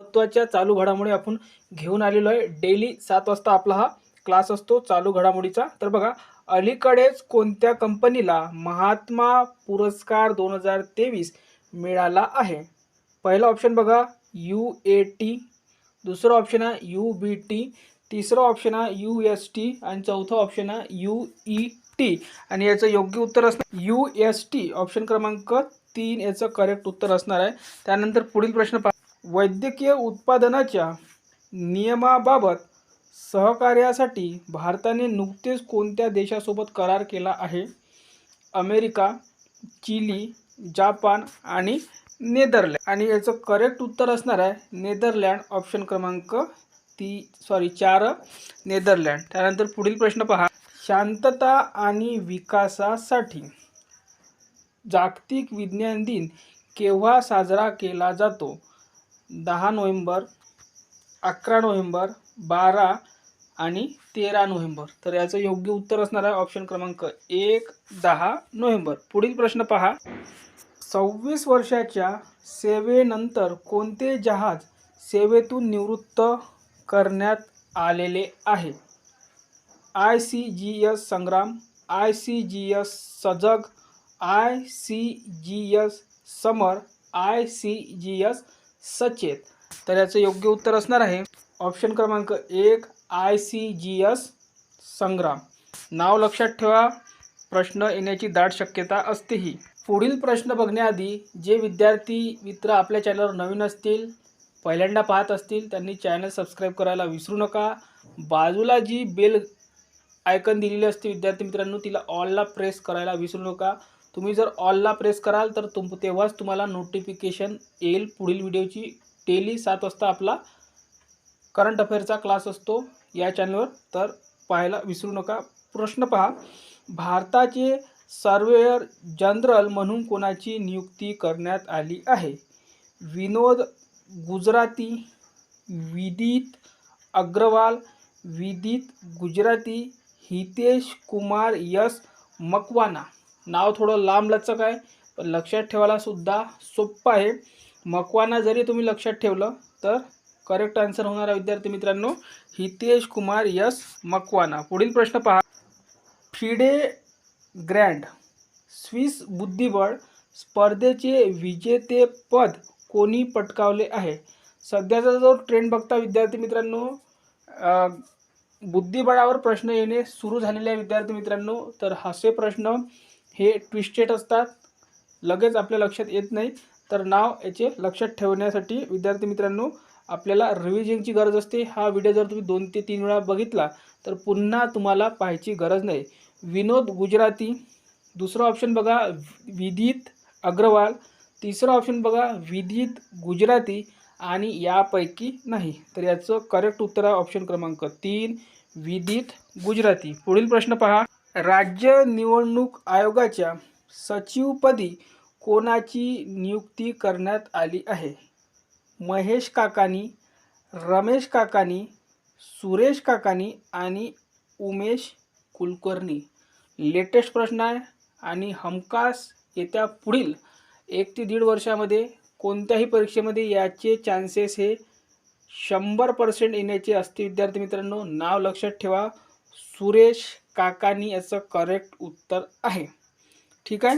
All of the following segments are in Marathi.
महत्त्वाच्या चालू घडामोडी आपण घेऊन आलेलो आहे. डेली 7 वाजता आपला हा क्लास असतो चालू घडामोडीचा. तर बघा, अलीकडेच कोणत्या कंपनीला महात्मा पुरस्कार 2023 मिळाला आहे? पहिला ऑप्शन बघा UAT, दुसरा ऑप्शन आहे UBT, तिसरा ऑप्शन आहे UST आणि चौथा ऑप्शन आहे UET. आणि याचं योग्य उत्तर असणार UST, ऑप्शन क्रमांक 3 याचं करेक्ट उत्तर असणार आहे. त्यानंतर पुढील प्रश्न पहा, वैद्यकीय उत्पादनाच्या नियमाबाबत सहकार्यासाठी भारताने नुकतेच कोणत्या देशासोबत करार केला आहे? अमेरिका, चिली, जापान आणि नेदरलँड. आणि याचं करेक्ट उत्तर असणार आहे नेदरलँड, ऑप्शन क्रमांक 4 नेदरलँड. त्यानंतर पुढील प्रश्न पहा, शांतता आणि विकासासाठी जागतिक विज्ञान दिन केव्हा साजरा केला जातो? 10 नोव्हेंबर, 11 नोव्हेंबर, 12 आणि 13 नोव्हेंबर. तर याचं योग्य उत्तर असणार आहे ऑप्शन क्रमांक 1, 10 नोव्हेंबर. पुढील प्रश्न पहा, 26 वर्षाच्या सेवेनंतर कोणते जहाज सेवेतून निवृत्त करण्यात आलेले आहे? ICGS संग्राम, ICGS सजग, ICGS समर, ICGS सचेत. तर याचं योग्य उत्तर असणार आहे ऑप्शन क्रमांक 1, ICGS संग्राम. नाव लक्षात ठेवा, प्रश्न येण्याची दाट शक्यता असते ही. पुढील प्रश्न बघण्याआधी जे विद्यार्थी मित्र आपल्या चॅनलवर नवीन असतील, पहिल्यांदा पाहत असतील, त्यांनी चॅनल सबस्क्राईब करायला विसरू नका. बाजूला जी बेल आयकन दिलेली असते विद्यार्थी मित्रांनो, तिला ऑलला प्रेस करायला विसरू नका. तुम्ही जर ऑलला प्रेस कराल तर तेव्हाच तुम्हाला नोटिफिकेशन येईल पुढील व्हिडिओची. डेली 7 वाजता आपला करंट अफेअरचा क्लास असतो या चॅनलवर, तर पाहायला विसरू नका. प्रश्न पहा, भारताचे सर्वेयर जनरल म्हणून कोणाची नियुक्ती करण्यात आली आहे? विनोद गुजराती, विदित अग्रवाल, विदित गुजराती, हितेश कुमार यस मकवाना. नाव थोडं लांब लचक आहे पण लक्षात ठेवायला सुद्धा सोपं आहे. मकवाना जरी तुम्ही लक्षात ठेवलं तर करेक्ट आन्सर होणार आहे विद्यार्थी मित्रांनो, हितेश कुमार यस मकवाना. पुढील प्रश्न पहा, फिडे ग्रँड स्विस बुद्धिबळ स्पर्धेचे विजेतेपद कोणी पटकावले आहे? सध्याचा जो ट्रेंड बघता विद्यार्थी मित्रांनो, बुद्धिबळावर प्रश्न येणे सुरू झालेले आहे विद्यार्थी मित्रांनो. तर असे प्रश्न हे ट्विस्टेड असतात, लगेच आपल्या लक्षात येत नाही. तर नाव याचे लक्षात ठेवण्यासाठी विद्यार्थी मित्रांनो आपल्याला रिव्हिजनची गरज असते. हा व्हिडिओ जर तुम्ही 2 ते 3 वेळा बघितला तर पुन्हा तुम्हाला पाहायची गरज नाही. विनोद गुजराती, दुसरा ऑप्शन बघा विदित अग्रवाल, तिसरा ऑप्शन बघा विदित गुजराती आणि यापैकी नाही. तर याचं करेक्ट उत्तर आहे ऑप्शन क्रमांक 3, विदित गुजराती. पुढील प्रश्न पहा, राज्य निवडणूक आयोगाच्या सचिवपदी कोणाची नियुक्ती करण्यात आली आहे? महेश काकानी, रमेश काकानी, सुरेश काकानी आणि उमेश कुलकर्णी. लेटेस्ट प्रश्न आहे आणि हमखास येत्या पुढील 1 ते 1.5 वर्षामध्ये कोणत्याही परीक्षेमध्ये याचे चान्सेस हे 100% येण्याचे असते विद्यार्थी मित्रांनो. नाव लक्षात ठेवा, सुरेश काकानी याचं करेक्ट उत्तर आहे. ठीक आहे.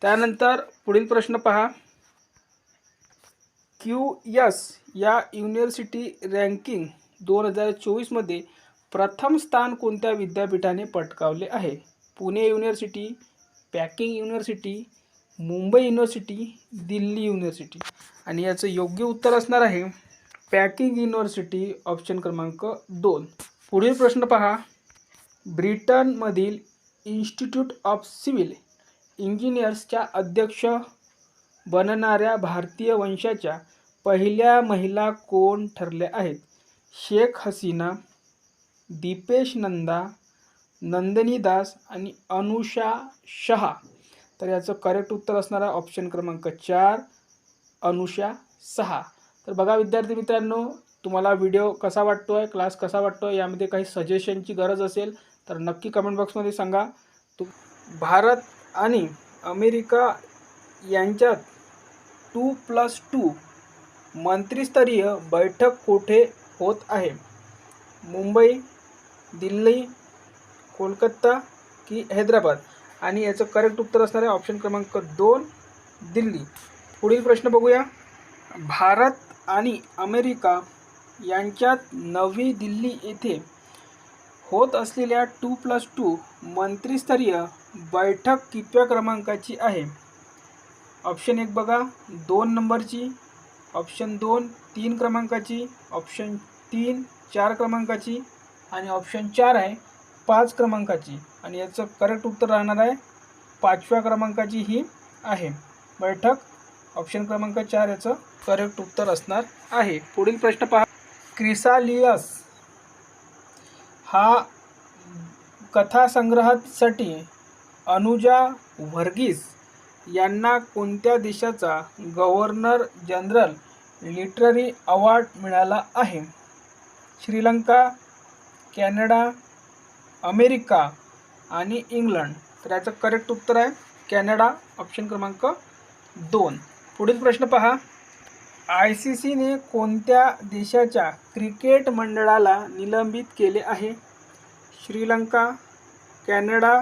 त्यानंतर पुढील प्रश्न पहा, QS या युनिव्हर्सिटी रँकिंग 2024 मध्ये प्रथम स्थान कोणत्या विद्यापीठाने पटकावले आहे? Pune university, packing university, Mumbai university, Delhi university. आणि याचं योग्य उत्तर असणार आहे पॅकिंग युनिव्हर्सिटी, ऑप्शन क्रमांक 2. पुढील प्रश्न पहा, ब्रिटनमधील इन्स्टिट्यूट ऑफ सिव्हिल इंजिनियर्सच्या अध्यक्ष बनणाऱ्या भारतीय वंशाच्या पहिल्या महिला कोण ठरल्या आहेत? शेख हसीना, दीपेश नंदा, नंदिनी दास आणि अनुषा शहा. तर याचं करेक्ट उत्तर असणार आहे ऑप्शन क्रमांक 4, अनुषा शहा. तर बघा विद्यार्थी मित्रांनो, तुम्हाला व्हिडिओ कसा वाटतोय, क्लास कसा वाटतोय, यामध्ये काही सजेशनची गरज असेल तर नक्की कमेंट बॉक्समध्ये सांगा. भारत आणि अमेरिका यांच्यात 2+2 मंत्रिस्तरीय बैठक कुठे होत आहे? मुंबई, दिल्ली, कोलकाता की हैदराबाद? आणि याचं करेक्ट उत्तर असणार आहे ऑप्शन क्रमांक 2 दिल्ली. पुढील प्रश्न बघूया. भारत आणि अमेरिका यांच्यात नवी दिल्ली येथे होत असलेल्या 2+2 मंत्रिस्तरीय बैठक कितव्या क्रमांकाची आहे? ऑप्शन 1 बघा 2 नंबरची, ऑप्शन 2 3 क्रमांकाची, ऑप्शन 3 4 क्रमांकाची आणि ऑप्शन 4 आहे 5 क्रमांकाची. आणि याचं करेक्ट उत्तर राहणार आहे 5व्या क्रमांकाची ही आहे बैठक. ऑप्शन क्रमांक 4 याचं करेक्ट उत्तर असणार आहे. पुढील प्रश्न पहा. क्रिसालियस हा कथासंग्रहासाठी अनुजा व्हर्गीस यांना कोणत्या देशाचा गव्हर्नर जनरल लिटररी अवॉर्ड मिळाला आहे? श्रीलंका, कॅनडा, अमेरिका आणि इंग्लंड. तर याचं करेक्ट उत्तर आहे कॅनडा, ऑप्शन क्रमांक 2. पुढील प्रश्न पहा. ICCने कोणत्या देशाच्या क्रिकेट मंडळाला निलंबित केले आहे? श्रीलंका, कॅनडा,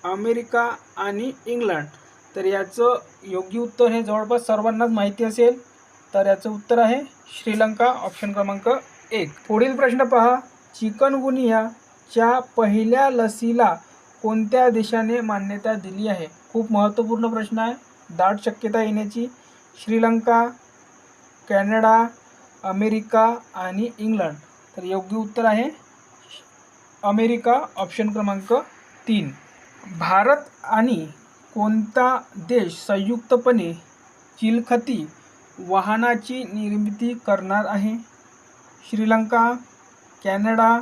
अमेरिका आणि इंग्लंड. तर याचं योग्य उत्तर हे जवळपास सर्वांनाच माहिती असेल. तर याचं उत्तर आहे श्रीलंका, ऑप्शन क्रमांक 1. पुढील प्रश्न पहा. चिकनगुनियाच्या पहिल्या लसीला कोणत्या देशाने मान्यता दिली आहे? खूप महत्त्वपूर्ण प्रश्न आहे, दाट शक्यता येण्याची. श्रीलंका, कॅनडा, अमेरिका आणि इंग्लंड. तर योग्य उत्तर आहे अमेरिका, ऑप्शन क्रमांक 3. भारत आणि कोणता देश संयुक्तपणे चिलखती वाहनाची निर्मिती करणार आहे? श्रीलंका, कॅनडा,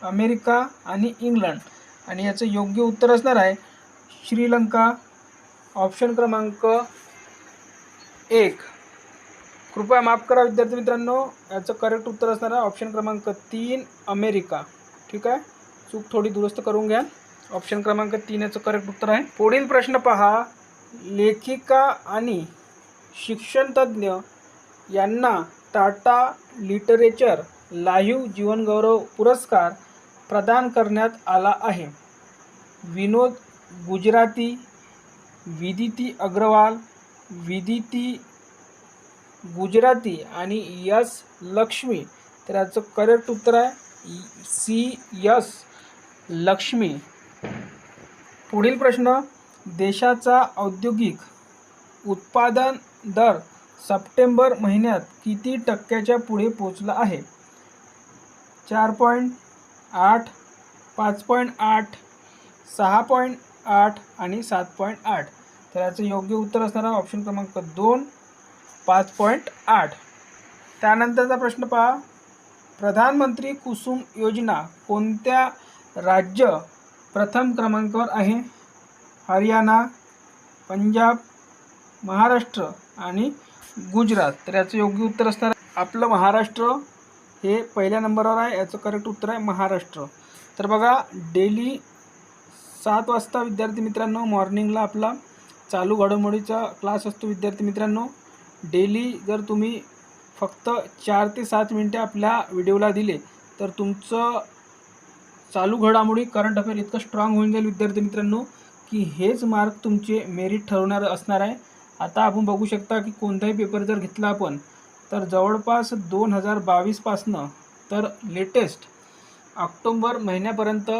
अमेरिका आणि इंग्लंड. आणि याचं योग्य उत्तर असणार आहे श्रीलंका, ऑप्शन क्रमांक 1. कृपया माफ करा विद्यार्थी मित्रांनो, याचं करेक्ट उत्तर असणार आहे ऑप्शन क्रमांक 3 अमेरिका. ठीक आहे, चूक थोडी दुरुस्त करून घ्या. ऑप्शन क्रमांक 3 याचं करेक्ट उत्तर आहे. पुढील प्रश्न पहा. लेखिका आणि शिक्षणतज्ज्ञ यांना टाटा लिटरेचर लाईव्ह जीवनगौरव पुरस्कार प्रदान करण्यात आला आहे. विनोद गुजराती, विदिती अग्रवाल, विदिती गुजराती आणि यस लक्ष्मी. तर याचं करेक्ट उत्तर आहे CS लक्ष्मी. पुढील प्रश्न. देशाचा औद्योगिक उत्पादन दर सप्टेंबर महिन्यात किती टक्क्याच्या पुढे पोहोचला आहे? 4.8, 5.8, 6.8 आणि 7.8. तर याचं योग्य उत्तर असणार आहे ऑप्शन क्रमांक 2 5.8. त्यानंतरचा प्रश्न पहा. प्रधानमंत्री कुसुम योजना कोणत्या राज्य प्रथम क्रमांकावर आहे? हरियाणा, पंजाब, महाराष्ट्र आणि गुजरात. तर याचं योग्य उत्तर असणार आहे आपलं महाराष्ट्र हे पहिल्या नंबरवर आहे. याचं करेक्ट उत्तर आहे महाराष्ट्र. तर बघा, डेली 7 वाजता विद्यार्थी मित्रांनो मॉर्निंगला आपला चालू घडामोडीचा क्लास असतो. विद्यार्थी मित्रांनो, डेली जर तुम्ही फक्त 4 ते 7 मिनटे आपल्या व्हिडिओला दिले तर तुमचं चालू घडामोडी करंट अफेअर इतकं स्ट्रॉंग होऊन जाईल विद्यार्थी मित्रांनो की हेच मार्क तुमचे मेरिट ठरवणार असणार आहे. आता आपण बघू शकता की कोणताही पेपर जर घेतला आपण तर जवळपास 2022 पासनं तर लेटेस्ट ऑक्टोबर महिन्यापर्यंत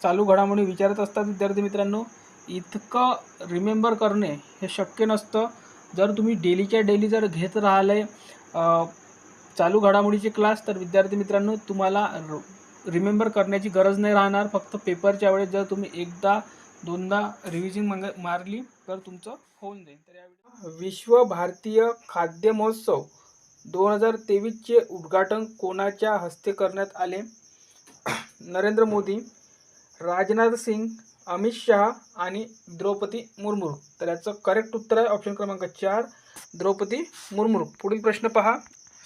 चालू घडामोडी विचारत असतात विद्यार्थी मित्रांनो. इतकं रिमेंबर करणे हे शक्य नसतं. जर तुम्ही डेलीच्या डेली जर घेत राहिले चालू घडामोडीचे क्लास तर विद्यार्थी मित्रांनो तुम्हाला रिमेंबर करण्याची गरज नाही राहणार. फक्त पेपरच्या वेळेस जर तुम्ही एकदा दोनदा रिव्हिजन मारली तर तुमचं होऊन जाईल. तर यावेळी विश्व भारतीय खाद्य महोत्सव 2023चे उद्घाटन कोणाच्या हस्ते करण्यात आले? नरेंद्र मोदी, राजनाथ सिंग, अमित शहा आणि द्रौपदी मुर्मू. तर याचं करेक्ट उत्तर आहे ऑप्शन क्रमांक 4 द्रौपदी मुर्मू. पुढील प्रश्न पहा.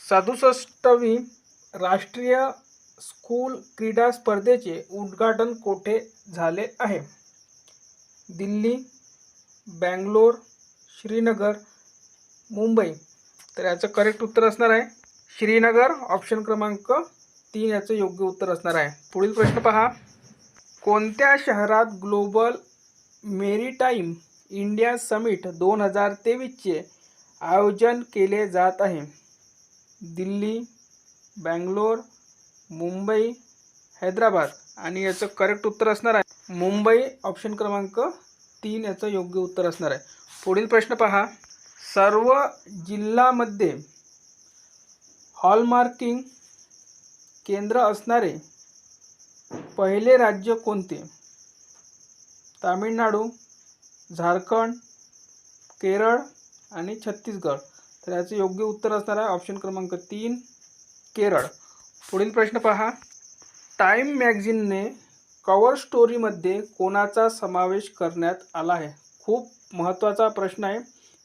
67वी राष्ट्रीय स्कूल क्रीडा स्पर्धेचे उद्घाटन कोठे झाले आहे? दिल्ली, बँगलोर, श्रीनगर, मुंबई. तर याचं करेक्ट उत्तर असणार आहे श्रीनगर. ऑप्शन क्रमांक 3 याचं योग्य उत्तर असणार आहे. पुढील प्रश्न पहा. कोणत्या शहरात ग्लोबल मेरीटाईम इंडिया समिट 2023चे आयोजन केले जात आहे? दिल्ली, बँगलोर, मुंबई, हैदराबाद. आणि याचं करेक्ट उत्तर असणार आहे मुंबई. ऑप्शन क्रमांक 3 याचं योग्य उत्तर असणार आहे. पुढील प्रश्न पहा. सर्व जिल्ह्यामध्ये हॉलमार्किंग केंद्र असणारे पहिले राज्य कोणते? तामिळनाडू, झारखंड, केरळ आणि छत्तीसगड. तर याचं योग्य उत्तर असणार आहे ऑप्शन क्रमांक 3 केरळ. पुढील प्रश्न पहा. टाइम मॅगझिनने कव्हर स्टोरीमध्ये कोणाचा समावेश करण्यात आला आहे? खूप महत्त्वाचा प्रश्न आहे.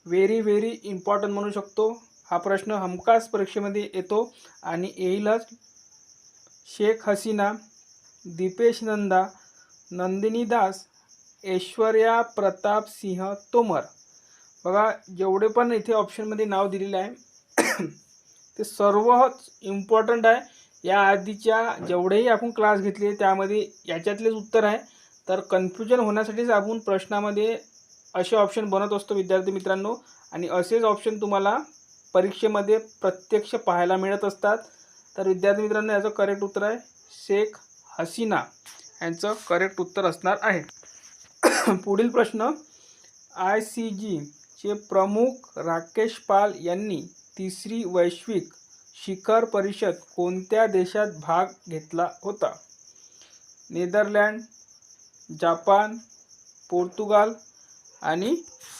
व्हेरी इम्पॉर्टंट म्हणू शकतो. हा प्रश्न हमखास परीक्षेमध्ये येतो आणि येईलच. शेख हसीना, दीपेश नंदा, नंदिनी दास, ऐश्वर्या प्रताप सिंह तोमर. बघा जेवढे पण इथे ऑप्शनमध्ये नाव दिलेलं आहे ते सर्वच इम्पॉर्टंट आहे. या आधीच्या जेवढेही आपण क्लास घेतले त्यामध्ये याच्यातलेच उत्तर आहे. तर कन्फ्युजन होण्यासाठीच आपण प्रश्नामध्ये असे ऑप्शन बनत असतो विद्यार्थी मित्रांनो. आणि असेच ऑप्शन तुम्हाला परीक्षेमध्ये प्रत्यक्ष पाहायला मिळत असतात. तर विद्यार्थी मित्रांनो याचं करेक्ट उत्तर आहे शेख हसीना यांचं करेक्ट उत्तर असणार आहे. पुढील प्रश्न. ICG चे प्रमुख राकेश पाल यांनी तिसरी वैश्विक शिखर परिषद कोणत्या देशात भाग घेतला होता? नेदरलँड, जपान, पोर्तुगाल आणि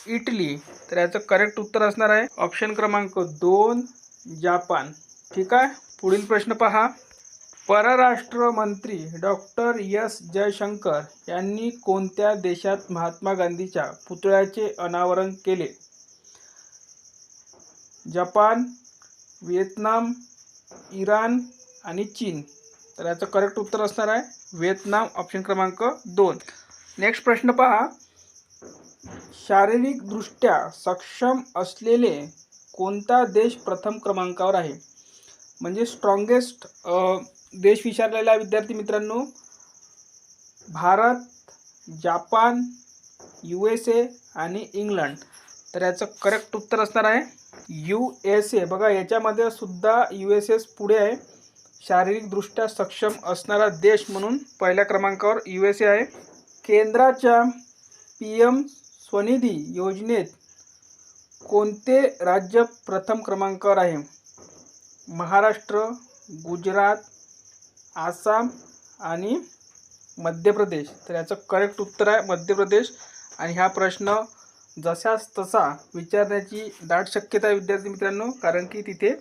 इटली. तर याचं करेक्ट उत्तर असणार आहे ऑप्शन क्रमांक 2 जपान. ठीक आहे. पुढील प्रश्न पहा. परराष्ट्र मंत्री डॉक्टर एस जयशंकर यांनी कोणत्या देशात महात्मा गांधीच्या पुतळ्याचे अनावरण केले? जपान, व्हिएतनाम, इराण आणि चीन. तर याचं करेक्ट उत्तर असणार आहे व्हिएतनाम. ऑप्शन क्रमांक 2. नेक्स्ट प्रश्न पहा. शारीरिकदृष्ट्या सक्षम असलेले कोणता देश प्रथम क्रमांकावर आहे? म्हणजे स्ट्रॉंगेस्ट देश विचारलेला विद्यार्थी मित्रांनो. भारत, जपान, USA आणि इंग्लंड. तर याचं करेक्ट उत्तर असणार आहे USA. बघा याच्यामध्ये सुद्धा USA पुढे आहे. शारीरिकदृष्ट्या सक्षम असणारा देश म्हणून पहिल्या क्रमांकावर USA आहे. केंद्राच्या PM स्वनिधी योजनेत कोणते राज्य प्रथम क्रमांकावर आहे? महाराष्ट्र, गुजरात, आसाम आणि मध्य प्रदेश. तर याचं करेक्ट उत्तर आहे मध्य प्रदेश. आणि हा प्रश्न जसाच तसा विचारण्याची दाट शक्यता आहे विद्यार्थी मित्रांनो, कारण की तिथे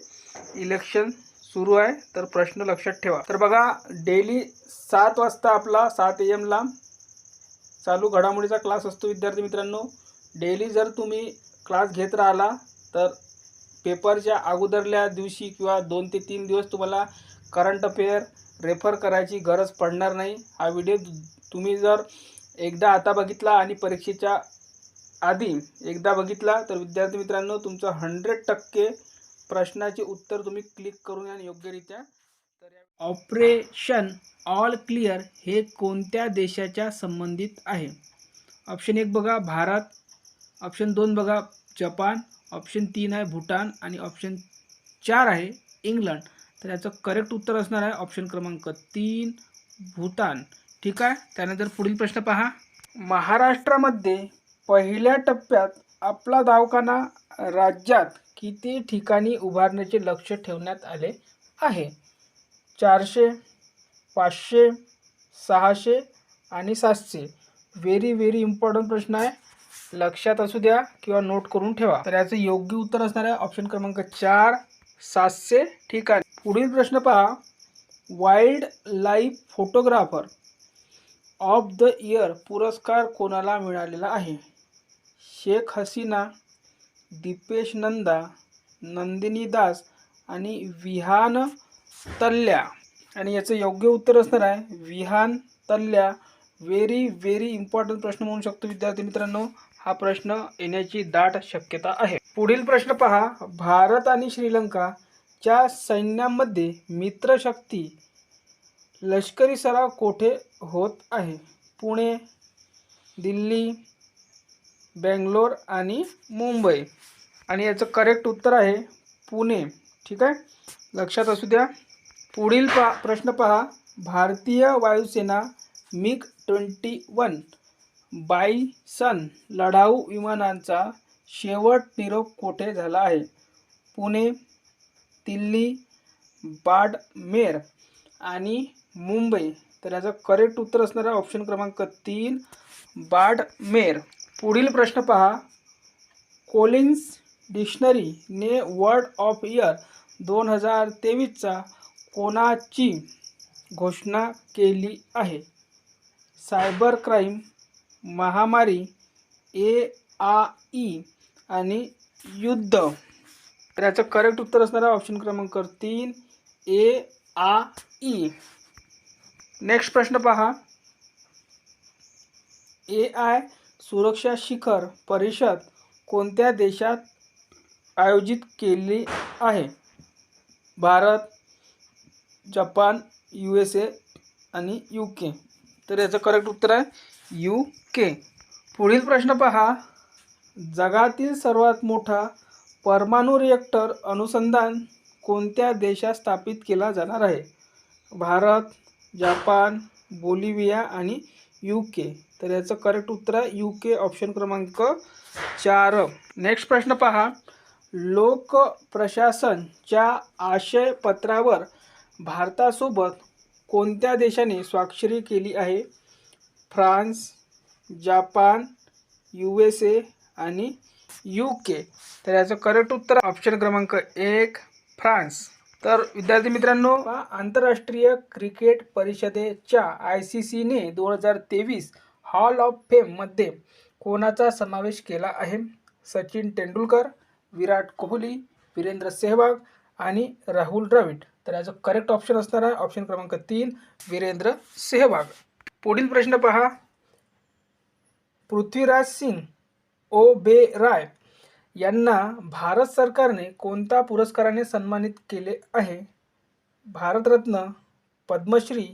इलेक्शन सुरू आहे. तर प्रश्न लक्षात ठेवा. तर बघा डेली 7 वाजता आपला 7 AM ला चालू घडामोडीचा क्लास असतो विद्यार्थी मित्रांनो. डेली जर तुम्ही क्लास घेत राहिला तर पेपरच्या अगोदरल्या दिवशी किंवा 2 ते 3 दिवस तुम्हाला करंट अफेअर रेफर करायची गरज पडणार नाही. हा व्हिडिओ तुम्ही जर एकदा आता बघितला आणि परीक्षेच्या आधी एकदा बघितला तर विद्यार्थी मित्रांनो तुमचं 100% प्रश्नाचे उत्तर तुम्ही क्लिक करून आणि योग्यरित्या. ऑपरेशन ऑल क्लिअर हे कोणत्या देशाच्या संबंधित आहे? ऑप्शन 1 बघा भारत, ऑप्शन 2 बघा जपान, ऑप्शन 3 आहे भूटान आणि ऑप्शन 4 आहे इंग्लंड. तर याचं करेक्ट उत्तर असणार आहे ऑप्शन क्रमांक 3 भूटान. ठीक आहे. त्यानंतर पुढील प्रश्न पहा. महाराष्ट्रामध्ये पहिल्या टप्प्यात आपला दवाखाना राज्यात किती ठिकाणी उभारण्याचे लक्ष ठेवण्यात आले आहे? 400, 500, 600 आणि 700. व्हेरी इम्पॉर्टंट प्रश्न आहे. लक्षात असू द्या किंवा नोट करून ठेवा. तर याचं योग्य उत्तर असणार आहे ऑप्शन क्रमांक 4 700 ठिकाणी. पुढील प्रश्न पहा. Wild life photographer of the year पुरस्कार कोणाला मिळालेला आहे? शेख हसीना, दीपेश नंदा, नंदिनी दास आणि विहान तल्या. आणि याचं योग्य उत्तर असणार आहे विहान तल्या. व्हेरी इम्पॉर्टंट प्रश्न म्हणू शकतो विद्यार्थी मित्रांनो. हा प्रश्न येण्याची दाट शक्यता आहे. पुढील प्रश्न पहा, भारत आणि श्रीलंकाच्या सैन्यामध्ये मित्रशक्ती लष्करी सराव कोठे होत आहे? पुणे, दिल्ली, बेंगलोर आणि मुंबई. आणि याचं करेक्ट उत्तर आहे पुणे. ठीक आहे, लक्षात असू द्या. पुढील प्रश्न पहा, भारतीय वायुसेना MiG-21 बायसन लढाऊ विमानांचा शेवट निरोप कोठे झाला आहे? पुणे, दिल्ली, बाडमेर आणि मुंबई. तर याचं करेक्ट उत्तर असणार आहे ऑप्शन क्रमांक 3, बाडमेर. पुढील प्रश्न पहा, कोलिन्स डिक्शनरीने वर्ड ऑफ इयर 2023चा कोणाची घोषणा केली आहे? सायबर क्राईम, महामारी, AI आणि युद्ध. तर याचं करेक्ट उत्तर असणार आहे ऑप्शन क्रमांक 3, AI. नेक्स्ट प्रश्न पहा, AI सुरक्षा शिखर परिषद कोणत्या देशात आयोजित केली आहे? भारत, जपान, USA आणि UK. तर याचं करेक्ट उत्तर आहे UK. पुढील प्रश्न पहा, जगातील सर्वात मोठा परमाणु रिएक्टर अनुसंधान कोणत्या देशात स्थापित केला जाणार आहे? भारत, जपान, बोलिव्हिया आणि UK. तर याचं करेक्ट उत्तर आहे UK, ऑप्शन क्रमांक 4. नेक्स्ट प्रश्न पहा, लोक प्रशासनच्या आशयपत्रावर भारतासोबत कोणत्या देशाने स्वाक्षरी केली आहे? फ्रान्स, जपान, USA आणि UK. तर याचं करेक्ट उत्तर ऑप्शन क्रमांक 1, फ्रान्स. तर विद्यार्थी मित्रांनो, आंतरराष्ट्रीय क्रिकेट परिषदेच्या ICCने 2023 हॉल ऑफ फेममध्ये कोणाचा समावेश केला आहे? सचिन तेंडुलकर, विराट कोहली, वीरेंद्र सेहवाग आणि राहुल द्रविड. तर याचं करेक्ट ऑप्शन असणार आहे ऑप्शन क्रमांक 3, वीरेंद्र सेहवाग. पुढील प्रश्न पहा, पृथ्वीराज सिंग ओबेरॉय यांना भारत सरकारने कोणत्या पुरस्काराने सन्मानित केले आहे? भारतरत्न, पद्मश्री,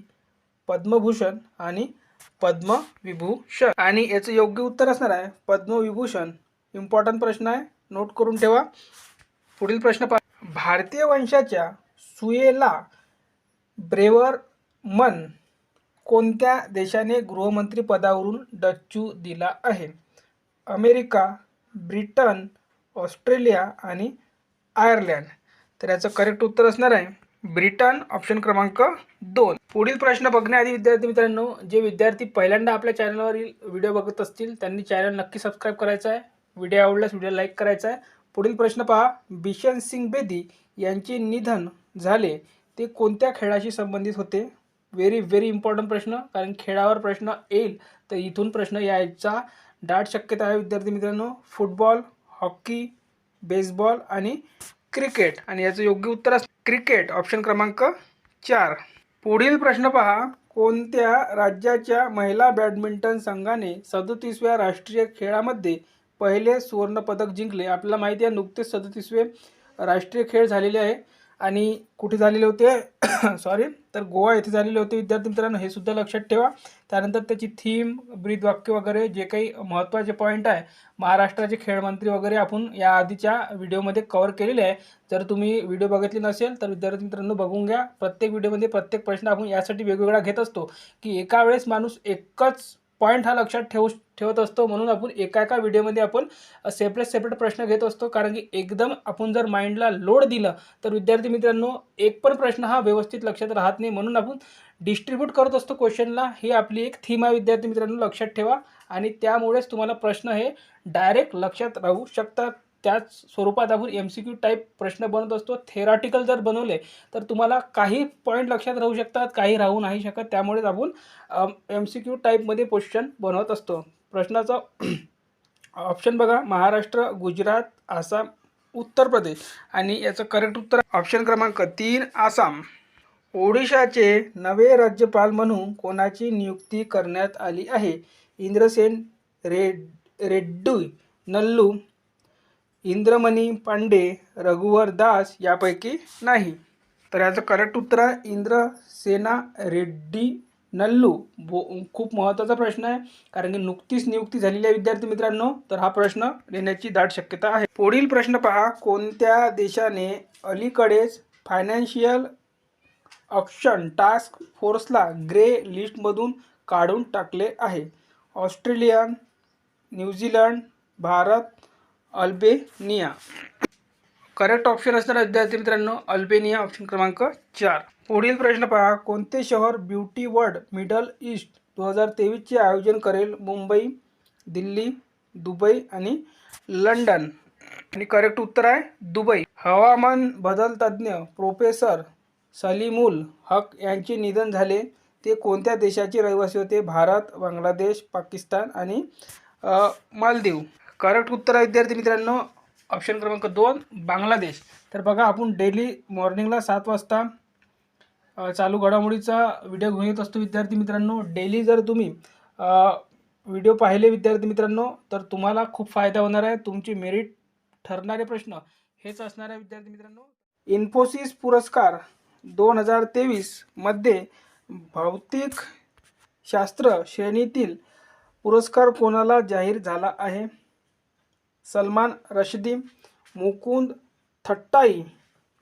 पद्मभूषण आणि पद्मविभूषण. आणि याचं योग्य उत्तर असणार आहे पद्मविभूषण. इम्पॉर्टंट प्रश्न आहे, नोट करून ठेवा. पुढील प्रश्न पहा, भारतीय वंशाच्या सुएला ब्रेवरमन कोणत्या देशाने गृहमंत्री पदावरून डच्चू दिला आहे? अमेरिका, ब्रिटन, ऑस्ट्रेलिया आणि आयर्लंड. तर याचं करेक्ट उत्तर असणार आहे ब्रिटन, ऑप्शन क्रमांक 2. पुढील प्रश्न बघण्याआधी विद्यार्थी मित्रांनो, जे विद्यार्थी पहिल्यांदा आपल्या चॅनलवरील व्हिडिओ बघत असतील त्यांनी चॅनल नक्की सबस्क्राईब करायचं आहे. व्हिडिओ आवडल्यास व्हिडिओ लाईक करायचा आहे. पुढील प्रश्न पहा, बिशन सिंग बेदी यांचे निधन झाले ते कोणत्या खेळाशी संबंधित होते? व्हेरी इम्पॉर्टंट प्रश्न, कारण खेळावर प्रश्न येईल तर इथून प्रश्न यायचा दाट शक्यता आहे विद्यार्थी मित्रांनो. फुटबॉल, हॉकी, बेसबॉल आणि क्रिकेट. आणि याचं योग्य उत्तर असतं क्रिकेट, ऑप्शन क्रमांक 4. पुढील प्रश्न पहा, कोणत्या राज्याच्या महिला बॅडमिंटन संघाने 37व्या राष्ट्रीय खेळामध्ये पहिले सुवर्णपदक जिंकले? आपल्याला माहिती आहे नुकतेच 37वे राष्ट्रीय खेळ झालेले आहे. आणि कुठे झालेले होते सॉरी, तर गोवा येथे झालेले होते विद्यार्थी मित्रांनो, हे सुद्धा लक्षात ठेवा. त्यानंतर त्याची थीम, ब्रीदवाक्य वगैरे जे काही महत्त्वाचे पॉईंट आहे, महाराष्ट्राचे खेळमंत्री वगैरे आपण या आधीच्या व्हिडिओमध्ये कव्हर केलेले आहे. जर तुम्ही व्हिडिओ बघितले नसेल तर विद्यार्थी मित्रांनो बघून घ्या. प्रत्येक व्हिडिओमध्ये प्रत्येक प्रश्न आपण यासाठी वेगवेगळा घेत असतो की एका वेळेस माणूस एकच पॉईंट हा लक्षात ठेवत असतो. म्हणून आपण एका व्हिडिओमध्ये आपण सेपरेट प्रश्न घेत असतो, कारण की एकदम आपण जर माइंडला लोड दिलं तर विद्यार्थी मित्रांनो एक पण प्रश्न हा व्यवस्थित लक्षात राहत नाही. म्हणून आपण डिस्ट्रीब्यूट करत असतो क्वेश्चनला. ही आपली एक थीम आहे विद्यार्थी मित्रांनो, लक्षात ठेवा. आणि त्यामुळेच तुम्हाला प्रश्न हे डायरेक्ट लक्षात राहू शकतात. त्याच स्वरूपात आपण MCQ टाईप प्रश्न बनवत असतो. थेरॉटिकल जर बनवले तर तुम्हाला काही पॉईंट लक्षात राहू शकतात, काही राहू नाही शकत. त्यामुळेच आपण MCQ टाईपमध्ये क्वेश्चन बनवत असतो. प्रश्नाचा ऑप्शन बघा, महाराष्ट्र, गुजरात, आसाम, उत्तर प्रदेश. आणि याचं करेक्ट उत्तर ऑप्शन क्रमांक 3, आसाम. ओडिशाचे नवे राज्यपाल म्हणून कोणाची नियुक्ती करण्यात आली आहे? इंद्रसेन रेड्डी, नल्लू, इंद्रमणी पांडे, रघुवर दास यापैकी नाही. तर याचं करेक्ट उत्तर आहे इंद्रसेना रेड्डी नल्लू. खूप महत्त्वाचा प्रश्न आहे, कारण की नुकतीच नियुक्ती झालेली आहे विद्यार्थी मित्रांनो, तर हा प्रश्न येण्याची दाट शक्यता आहे. पुढील प्रश्न पहा, कोणत्या देशाने अलीकडेच फायनान्शियल ॲक्शन टास्क फोर्सला ग्रे लिस्टमधून काढून टाकले आहे? Australia, New Zealand, Bharat, Albania. Correct option असणार विद्यार्थी मित्रांनो अल्बेनिया, ऑप्शन क्रमांक 4. पुढील प्रश्न पहा, कोणते शहर ब्युटी वर्ल्ड मिडल ईस्ट 2023चे आयोजन करेल? मुंबई, दिल्ली, दुबई आणि लंडन. आणि करेक्ट उत्तर आहे दुबई. हवामान बदल तज्ज्ञ प्रोफेसर सलीमुल हक यांचे निधन झाले. ते कोणत्या देशाचे रहिवासी होते? भारत, बांगलादेश, पाकिस्तान आणि मालदीव. करेक्ट उत्तर आहे विद्यार्थी मित्रांनो ऑप्शन क्रमांक 2 बांगलादेश. तर बघा, आपण डेली मॉर्निंगला 7 वाजता चालू घडामोडीचा व्हिडिओ घेऊन येत असतो विद्यार्थी मित्रांनो. डेली जर तुम्ही व्हिडिओ पाहिले विद्यार्थी मित्रांनो, तर तुम्हाला खूप फायदा होणार आहे. तुमची मेरिट ठरणारे प्रश्न हेच असणार आहे विद्यार्थी मित्रांनो. इन्फोसिस पुरस्कार 2023 मध्ये भौतिक शास्त्र श्रेणीतील पुरस्कार कोणाला जाहीर झाला आहे? सलमान रश्दी, मुकुंद थट्टाई,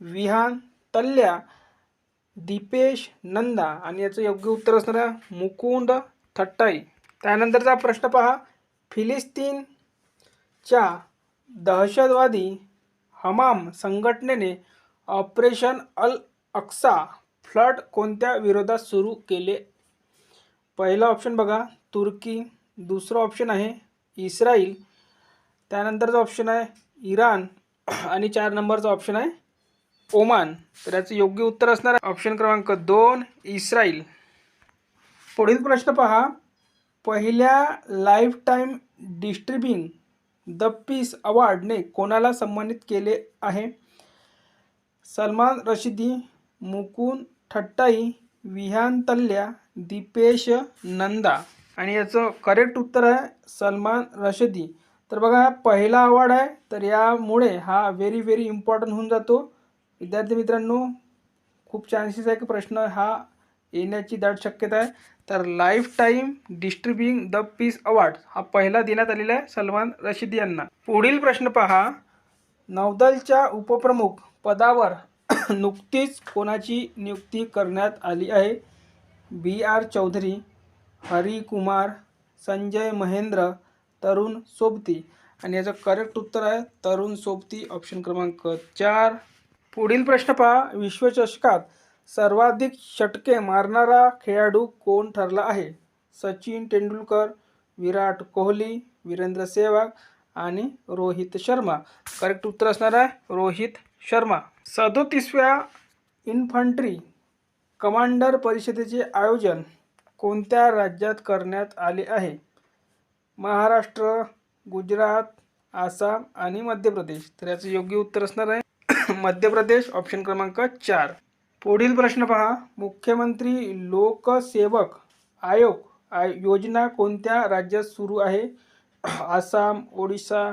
विहान तल्या, दीपेश नंदा. आणि याचं योग्य उत्तर असणार आहे मुकुंद थट्टाई. त्यानंतरचा प्रश्न पहा, फिलिस्तीनच्या दहशतवादी हमाम संघटनेने ऑपरेशन अल अक्सा फ्लड कोणत्या विरोधात सुरू केले? पहिला ऑप्शन बघा तुर्की, दुसरा ऑप्शन आहे इस्राईल, त्यानंतरचा ऑप्शन आहे इराण आणि 4 नंबरचा ऑप्शन आहे ओमान. तर याचं योग्य उत्तर असणार आहे ऑप्शन क्रमांक 2 इस्राईल. पुढील प्रश्न पहा, पहिल्या life time distributing the piece अवॉर्डने कोणाला सन्मानित केले आहे? सलमान रश्दी, मुकुंद थट्टाई, विहान तल्या, दीपेश नंदा. आणि याचं करेक्ट उत्तर आहे सलमान रश्दी. तर बघा, हा पहिला अवॉर्ड आहे, तर यामुळे हा व्हेरी इम्पॉर्टंट होऊन जातो विद्यार्थी मित्रांनो. खूप चान्सेस आहे की प्रश्न हा येण्याची दाट शक्यता आहे. तर life time distributing the peace award हा पहिला देण्यात आलेला आहे सलमान रश्दी यांना. पुढील प्रश्न पहा, नौदलच्या उपप्रमुख पदावर नुकतीच कोणाची नियुक्ती करण्यात आली आहे? BR चौधरी, हरी कुमार, संजय महेंद्र, तरुण सोबती. आणि याचं करेक्ट उत्तर आहे तरुण सोबती, ऑप्शन क्रमांक 4. पुढील प्रश्न पहा, विश्वचषकात सर्वाधिक षटके मारणारा खेळाडू कोण ठरला आहे? सचिन तेंडुलकर, विराट कोहली, वीरेंद्र सेहवाग आणि रोहित शर्मा. करेक्ट उत्तर असणार आहे रोहित शर्मा. 37व्या इन्फंट्री कमांडर परिषदेचे आयोजन कोणत्या राज्यात करण्यात आले आहे? महाराष्ट्र, गुजरात, आसाम आणि मध्य प्रदेश. तर याचं योग्य उत्तर असणार आहे मध्य प्रदेश, ऑप्शन क्रमांक 4. पुढील प्रश्न पहा, मुख्यमंत्री लोकसेवक आयोग योजना कोणत्या राज्यात सुरू आहे? आसाम, ओडिशा,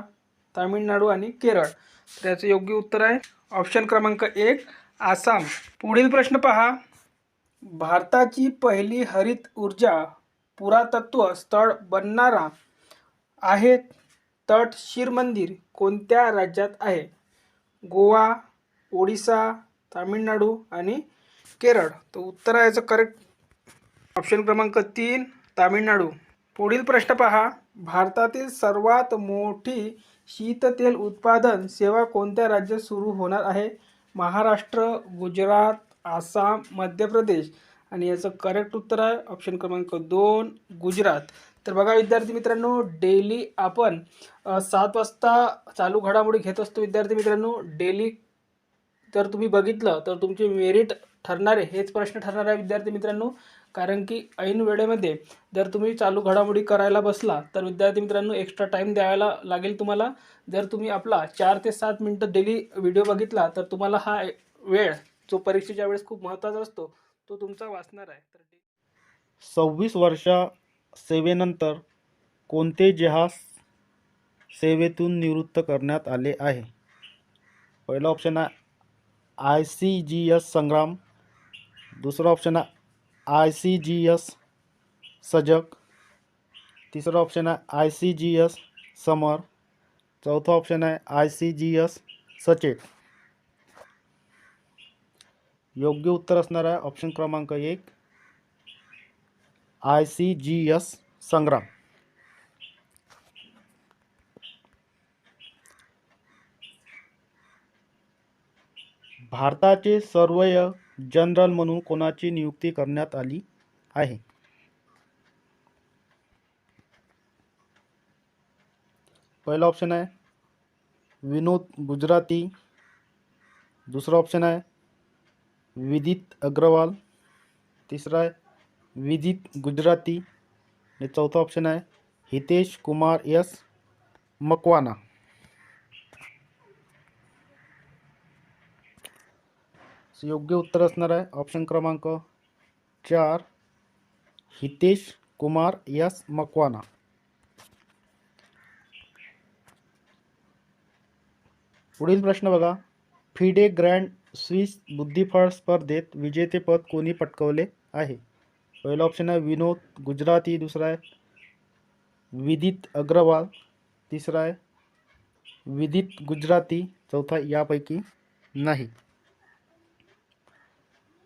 तामिळनाडू आणि केरळ. तर याचं योग्य उत्तर आहे ऑप्शन क्रमांक 1 आसाम. पुढील प्रश्न पहा, भारताची पहिली हरित ऊर्जा पुरातत्व स्थळ बनणारा आहे तट शिरमंदिर कोणत्या राज्यात आहे? गोवा, ओडिशा, तामिळनाडू आणि केरळ. तर उत्तर आहे याचं करेक्ट ऑप्शन क्रमांक 3 तामिळनाडू. पुढील प्रश्न पहा, भारतातील सर्वात मोठी शीततेल उत्पादन सेवा कोणत्या राज्यात सुरू होणार आहे? महाराष्ट्र, गुजरात, आसाम, मध्य प्रदेश. आणि याचं करेक्ट उत्तर आहे ऑप्शन क्रमांक 2 गुजरात. तर बघा विद्यार्थी मित्रांनो, डेली आपण 7 वाजता चालू घडामोडी घेत असतो विद्यार्थी मित्रांनो. डेली जर तुम्ही बघितलं तर तुमचे मेरिट ठरणारे हेच प्रश्न ठरणार आहे विद्यार्थी मित्रांनो. कारण की ऐन वेळेमध्ये जर तुम्ही चालू घडामोडी करायला बसला तर विद्यार्थी मित्रांनो एक्स्ट्रा टाईम द्यायला लागेल तुम्हाला. जर तुम्ही आपला 4 ते 7 मिनटं डेली व्हिडिओ बघितला तर तुम्हाला हा वेळ जो परीक्षेच्या वेळेस खूप महत्त्वाचा असतो तो तुमचा वाचणार आहे. तर 26 वर्ष सेवेनंतर कोणते जहाज सेवेतून निवृत्त करण्यात आले आहे? पहिला ऑप्शन आहे ICGS संग्राम, दुसरा ऑप्शन आहे ICGS सजग, तिसरा ऑप्शन आहे ICGS समर, चौथा ऑप्शन आहे ICGS सचेत. योग्य उत्तर असणार आहे ऑप्शन क्रमांक 1 ICGS संग्राम. भारताचे सर्वेयर जनरल म्हणून कोणाची नियुक्ती करण्यात आली आहे? पहिला ऑप्शन आहे विनोद गुजराती, दुसरा ऑप्शन आहे विदित अग्रवाल, तिसरा आहे विदित गुजराती आणि चौथा ऑप्शन आहे हितेश कुमार एस मकवाना. योग्य उत्तर असणार आहे ऑप्शन क्रमांक 4 हितेश कुमार एस मकवाना. पुढील प्रश्न बघा. फिडे ग्रँड स्विस बुद्धिबळ स्पर्धेत विजेतेपद कोणी पटकावले आहे? पहिला ऑप्शन आहे विनोद गुजराती, दुसरा आहे विदित अग्रवाल, तिसरा आहे विदित गुजराती, चौथा यापैकी नाही.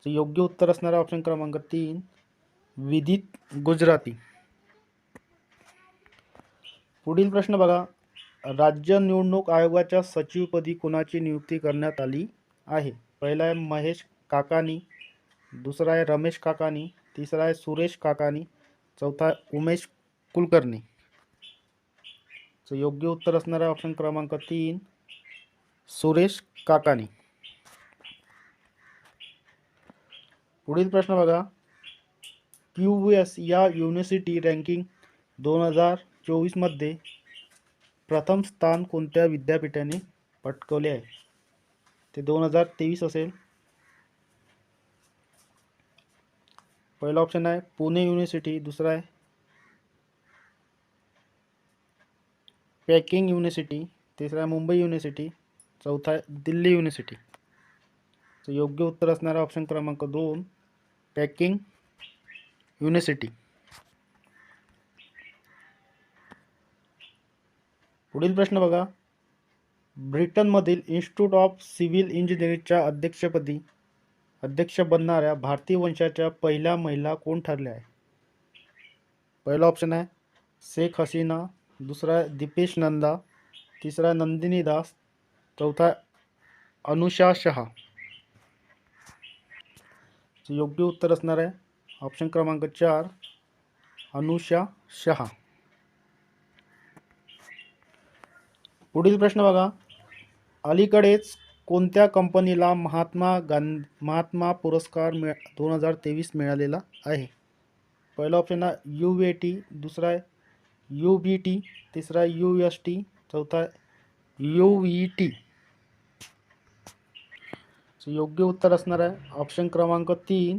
योग्य उत्तर असणार आहे ऑप्शन क्रमांक 3 विदित गुजराती. पुढील प्रश्न बघा. राज्य निवडणूक आयोगाच्या सचिवपदी कोणाची नियुक्ती करण्यात आली आहे? पहिला आहे महेश काकानी, दुसरा आहे रमेश काकानी, तिसरा आहे सुरेश काकानी, चौथा आहे उमेश कुलकर्णी. योग्य उत्तर असणार आहे ऑप्शन क्रमांक 3 सुरेश काकानी. पुढील प्रश्न बघा. QS या युनिव्हर्सिटी रँकिंग 2024 मध्ये प्रथम स्थान कोणत्या विद्यापीठाने पटकावले आहे? ते 2023 असेल. पहिला ऑप्शन आहे पुणे युनिव्हर्सिटी, दुसरा आहे पेकिंग युनिव्हर्सिटी, तिसरा आहे मुंबई युनिव्हर्सिटी, चौथा आहे दिल्ली युनिव्हर्सिटी. योग्य उत्तर असणार आहे ऑप्शन क्रमांक 2 पेकिंग युनिव्हर्सिटी. पुढील प्रश्न बघा. ब्रिटनमधील इन्स्टिट्यूट ऑफ सिव्हिल इंजिनिअरिंगच्या अध्यक्ष बनणाऱ्या भारतीय वंशाच्या पहिल्या महिला कोण ठरल्या आहे? पहिला ऑप्शन आहे शेख हसीना, दुसरा आहे दीपेश नंदा, तिसरा आहे नंदिनी दास, चौथा आहे अनुषा शहा. योग्य उत्तर असणार आहे ऑप्शन क्रमांक 4 अनुषा शहा. पुढील प्रश्न बघा. अलीकडेच कोणत्या कंपनीला महात्मा पुरस्कार 2023 मिळालेला आहे? पहिला ऑप्शन आहे UAT, दुसरा आहे UBT, तिसरा आहे UST, चौथा आहे UET. योग्य उत्तर असणार आहे ऑप्शन क्रमांक 3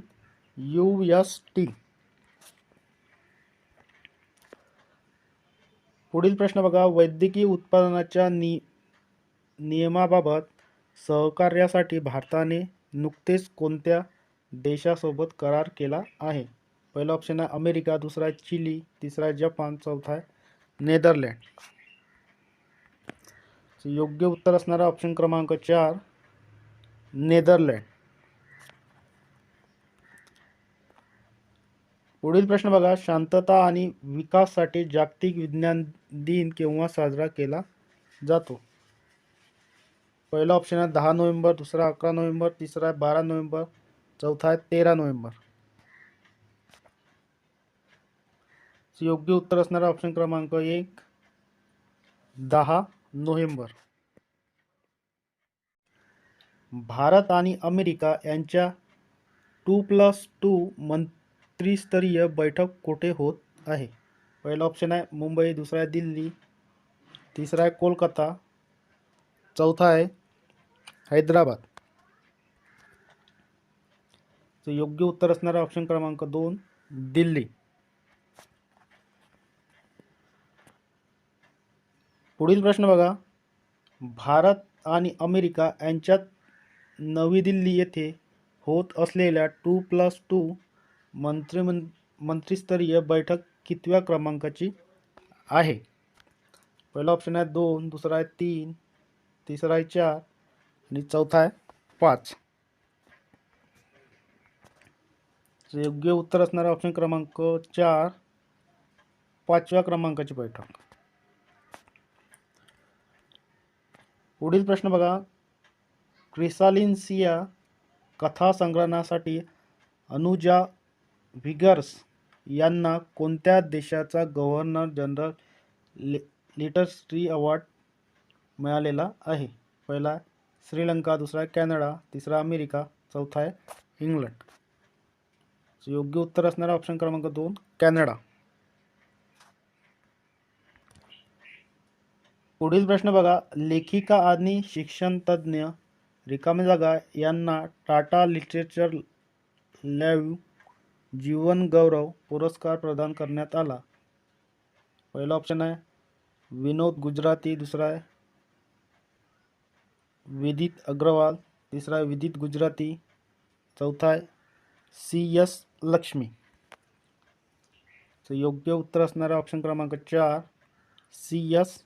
UST. पुढील प्रश्न बघा. वैद्यकीय उत्पादनाच्या नियमाबाबत सहकार्यासाठी भारताने नुकतेच कोणत्या देशासोबत करार केला आहे? पहिला ऑप्शन आहे अमेरिका, दुसरा आहे चिली, तिसरा आहे जपान, चौथा आहे नेदरलँड. योग्य उत्तर असणारा ऑप्शन क्रमांक 4 नेदरलँड. पुढील प्रश्न बघा. शांतता आणि विकासासाठी जागतिक विज्ञान दिन केव्हा साजरा केला जातो? पहिला ऑप्शन आहे 10 नोव्हेंबर, दुसरा 11 नोव्हेंबर, तिसरा आहे 12 नोव्हेंबर, चौथा आहे 13 नोव्हेंबर. योग्य उत्तर असणारा ऑप्शन क्रमांक 1 10 नोव्हेंबर. भारत आणि अमेरिका यांच्या 2+2 मंत्रिस्तरीय बैठक कुठे होत आहे? पहिला ऑप्शन आहे मुंबई, दुसरा आहे दिल्ली, तिसरा आहे कोलकाता, चौथा आहे हैदराबाद. योग्य उत्तर असणारा ऑप्शन क्रमांक 2 दिल्ली. पुढील प्रश्न बघा. भारत आणि अमेरिका यांच्यात नवी दिल्ली येथे होत असलेल्या 2+2 मंत्रिस्तरीय बैठक कितव्या क्रमांकाची आहे? पहिला ऑप्शन आहे 2, दुसरा आहे 3, तिसरा आहे 4 आणि चौथा आहे 5. योग्य उत्तर असणारा ऑप्शन क्रमांक 4, 5व्या क्रमांकाची बैठक. पुढील प्रश्न बघा. क्रिसालिन्सिया कथा संग्रहणासाठी अनुजा व्हिगर्स यांना कोणत्या देशाचा गव्हर्नर जनरल लिटररी अवॉर्ड मिळालेला आहे? पहिला आहे श्रीलंका, दुसरा आहे कॅनडा, तिसरा अमेरिका, चौथा आहे इंग्लंड. योग्य उत्तर असणारा ऑप्शन क्रमांक 2, कॅनडा. पुढील प्रश्न बघा. लेखिका आणि शिक्षणतज्ज्ञ रिकामी जागा यांना टाटा लिटरेचर लाईव्ह जीवन गौरव पुरस्कार प्रदान करण्यात आला. पहिला ऑप्शन आहे विनोद गुजराती, दुसरा आहे विदित अग्रवाल, तिसरा आहे विदित गुजराती, चौथा आहे CS लक्ष्मी. योग्य उत्तर असणारा ऑप्शन क्रमांक 4, CS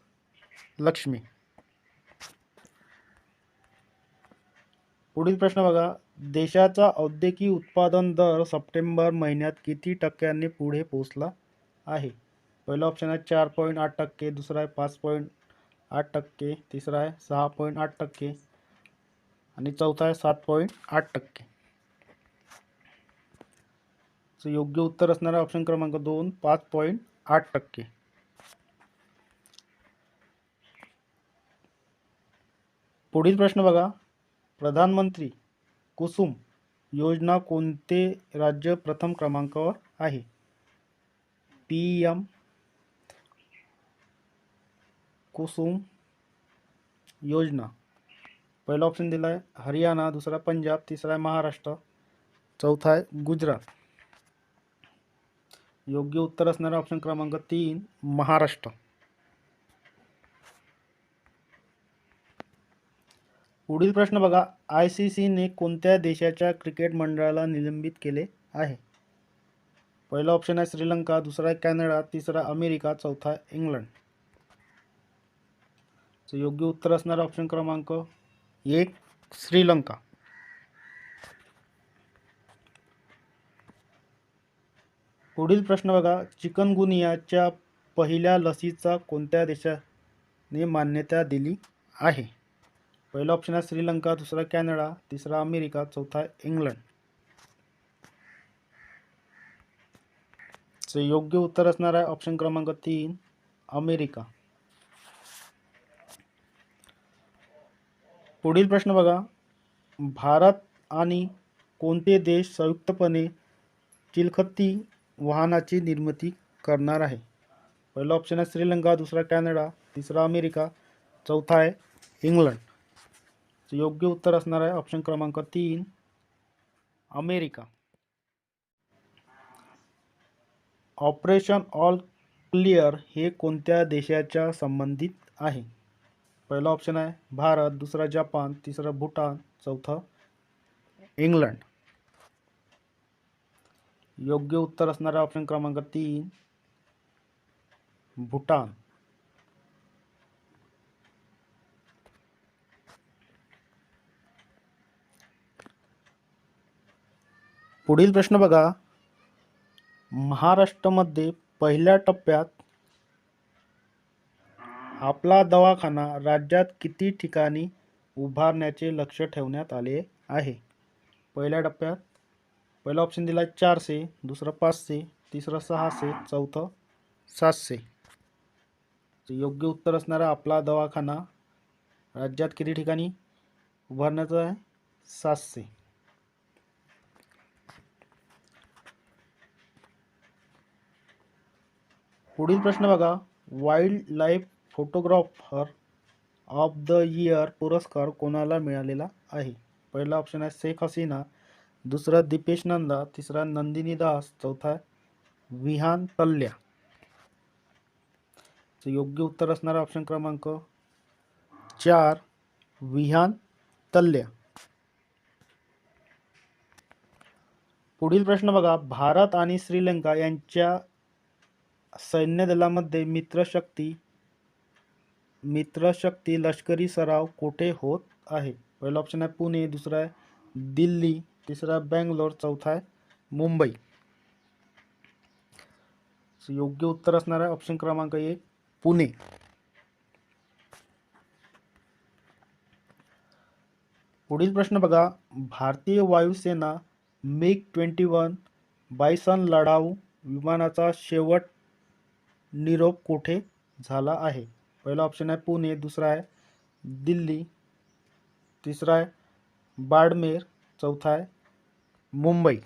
लक्ष्मी. पुढील प्रश्न बघा. देशाचा औद्योगिक उत्पादन दर सप्टेंबर महिन्यात किती टक्क्यांनी पुढे पोहोचला आहे? पहिला ऑप्शन आहे 4.8%, दुसरा आहे 5.8%, तिसरा आहे 6.8% आणि चौथा आहे 7.8%. योग्य उत्तर असणारा ऑप्शन क्रमांक 2, 5.8%. पुढील प्रश्न बघा. प्रधानमंत्री कुसुम योजना कोणते राज्य प्रथम क्रमांकावर आहे? PM कुसुम योजना. पहिला ऑप्शन दिला आहे हरियाणा, दुसरा पंजाब, तिसरा आहे महाराष्ट्र, चौथा आहे गुजरात. योग्य उत्तर असणारा ऑप्शन क्रमांक 3, महाराष्ट्र. पुढील प्रश्न बघा. ICC ने कोणत्या देशाच्या क्रिकेट मंडळाला निलंबित केले आहे? पहिला ऑप्शन आहे श्रीलंका, दुसरा आहे कॅनडा, तिसरा अमेरिका, चौथा आहे इंग्लंड. योग्य उत्तर असणारा ऑप्शन क्रमांक 1, श्रीलंका. पुढील प्रश्न बघा. चिकनगुनियाच्या पहिल्या लसीचा कोणत्या देशाने मान्यता दिली आहे? पहिला ऑप्शन आहे श्रीलंका, दुसरा कॅनडा, तिसरा अमेरिका, चौथा इंग्लंड. योग्य उत्तर असणार आहे ऑप्शन क्रमांक 3, अमेरिका. पुढील प्रश्न बघा. भारत आणि कोणते देश संयुक्तपणे चिलखती वाहनाची निर्मिती करणार आहे? पहिला ऑप्शन आहे श्रीलंका, दुसरा कॅनडा, तिसरा अमेरिका, चौथा आहे इंग्लंड. योग्य उत्तर असणार आहे ऑप्शन क्रमांक 3, अमेरिका. ऑपरेशन ऑल क्लिअर हे कोणत्या देशाच्या संबंधित आहे? पहिला ऑप्शन आहे भारत, दुसरा जपान, तिसरा भूटान, चौथा इंग्लंड. योग्य उत्तर असणारा ऑप्शन क्रमांक 3, भूटान. पुढील प्रश्न बघा. महाराष्ट्रामध्ये पहिल्या टप्प्यात आपला दवाखाना राज्यात किती ठिकाणी उभारण्याचे लक्ष्य ठेवण्यात आले आहे? पहिल्या टप्प्यात पहिला ऑप्शन दिला 400, दुसरा 500, तिसरा 600, चौथं 700. योग्य उत्तर असणारा आपला दवाखाना राज्यात किती ठिकाणी उभारण्याचा आहे? 700. पुढील प्रश्न बघा. Wild life photographer of the year पुरस्कार कोणाला मिळालेला आहे? पहिला ऑप्शन आहे शेख हसीना, दुसरा दीपेश नंदा, तिसरा नंदिनी दास, चौथा विहान तल्या. तर योग्य उत्तर असणारा ऑप्शन क्रमांक 4 विहान तल्ल्या. पुढील प्रश्न बघा, भारत आणि श्रीलंका यांच्या सैन्य दलामध्ये मित्रशक्ती लष्करी सराव कुठे होत आहे? पहिला ऑप्शन आहे पुणे, दुसरा आहे दिल्ली, तिसरा बेंगलोर, चौथा आहे मुंबई. योग्य उत्तर असणार आहे ऑप्शन क्रमांक 1 पुणे. पुढील प्रश्न बघा, भारतीय वायुसेना MiG-21 बायसन लढाऊ विमानाचा शेवट निरोप कुठे झाला आहे? पहिला ऑप्शन आहे पुणे, दुसरा आहे दिल्ली, तिसरा आहे बाडमेर, चौथा आहे मुंबई.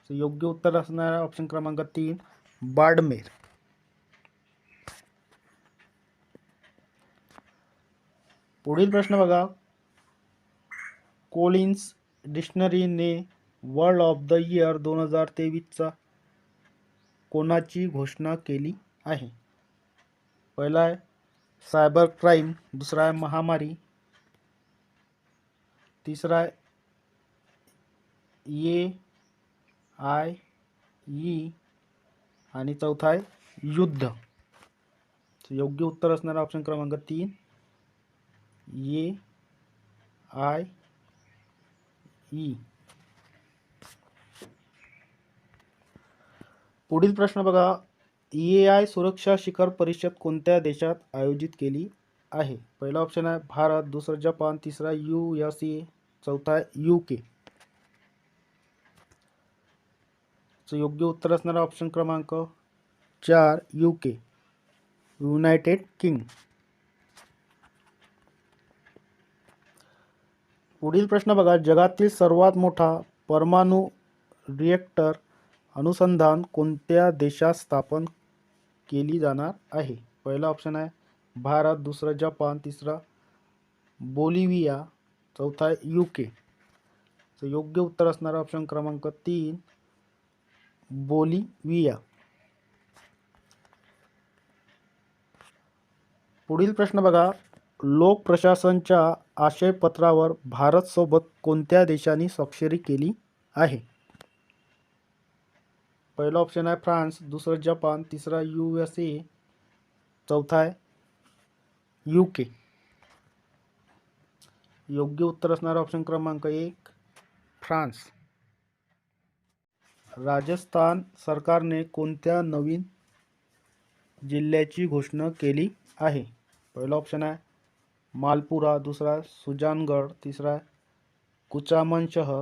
योग्य उत्तर असणार आहे ऑप्शन क्रमांक 3 बाडमेर. पुढील प्रश्न बघा, कोलिन्स डिक्शनरीने वर्ड ऑफ द इयर 2023 कोणाची घोषणा केली आहे? पहिला आहे सायबर क्राईम, दुसरा आहे महामारी, तिसरा आहे AI आणि चौथा आहे युद्ध. योग्य उत्तर असणारा ऑप्शन क्रमांक 3 AI. पुढील प्रश्न बघा, AI सुरक्षा शिखर परिषद कोणत्या देशात आयोजित केली आहे? पहिला ऑप्शन आहे भारत, दुसरा जपान, तिसरा USA, चौथा आहे UK. योग्य उत्तर असणारा ऑप्शन क्रमांक 4 UK, युनायटेड किंग. पुढील प्रश्न बघा, जगातील सर्वात मोठा परमाणु रिएक्टर अनुसंधान कोणत्या देशात स्थापन केली जाणार आहे? पहिला ऑप्शन आहे भारत, दुसरा जपान, तिसरा बोलिव्हिया, चौथा आहे UK. योग्य उत्तर असणारा ऑप्शन क्रमांक 3 बोलिव्हिया. पुढील प्रश्न बघा, लोक प्रशासनच्या आशयपत्रावर भारत सोबत कोणत्या देशांनी स्वाक्षरी केली आहे? पहिला ऑप्शन आहे फ्रान्स, दुसरा जपान, तिसरा USA, चौथा आहे UK. योग्य उत्तर असणारा ऑप्शन क्रमांक 1 फ्रान्स. राजस्थान सरकारने कोणत्या नवीन जिल्ह्याची घोषणा केली आहे? पहिला ऑप्शन आहे मालपुरा, दुसरा सुजानगड, तिसरा कुचामन शहर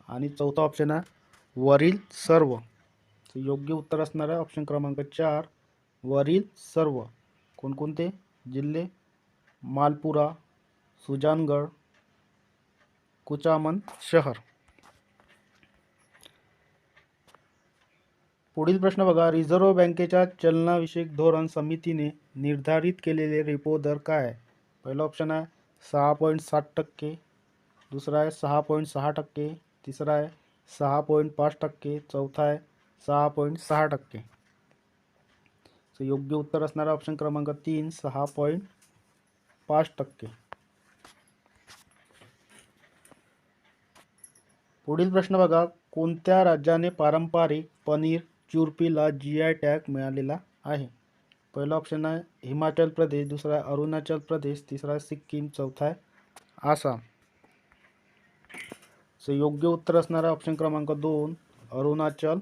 आणि चौथा ऑप्शन आहे वरील सर्व. योग्य उत्तर असणार आहे ऑप्शन क्रमांक 4 वरील सर्व. कोणकोणते जिल्हे? मालपुरा, सुजानगड, कुचामन शहर. पुढील प्रश्न बघा, रिझर्व्ह बँकेच्या चलनविषयक धोरण समितीने निर्धारित केलेले रेपो दर काय आहे? पहिला ऑप्शन आहे 6.7%, दुसरा आहे 6.6%, तिसरा आहे 6.5%, चौथा आहे 6.6%. योग्य उत्तर असणारा ऑप्शन क्रमांक 3 6.5%. पुढील प्रश्न बघा, कोणत्या राज्याने पारंपरिक पनीर चुरपीला GI टॅग मिळालेला आहे? पहिला ऑप्शन आहे हिमाचल प्रदेश, दुसरा आहे अरुणाचल प्रदेश, तिसरा आहे सिक्कीम, चौथा आहे आसाम. योग्य उत्तर असणारा ऑप्शन क्रमांक 2 अरुणाचल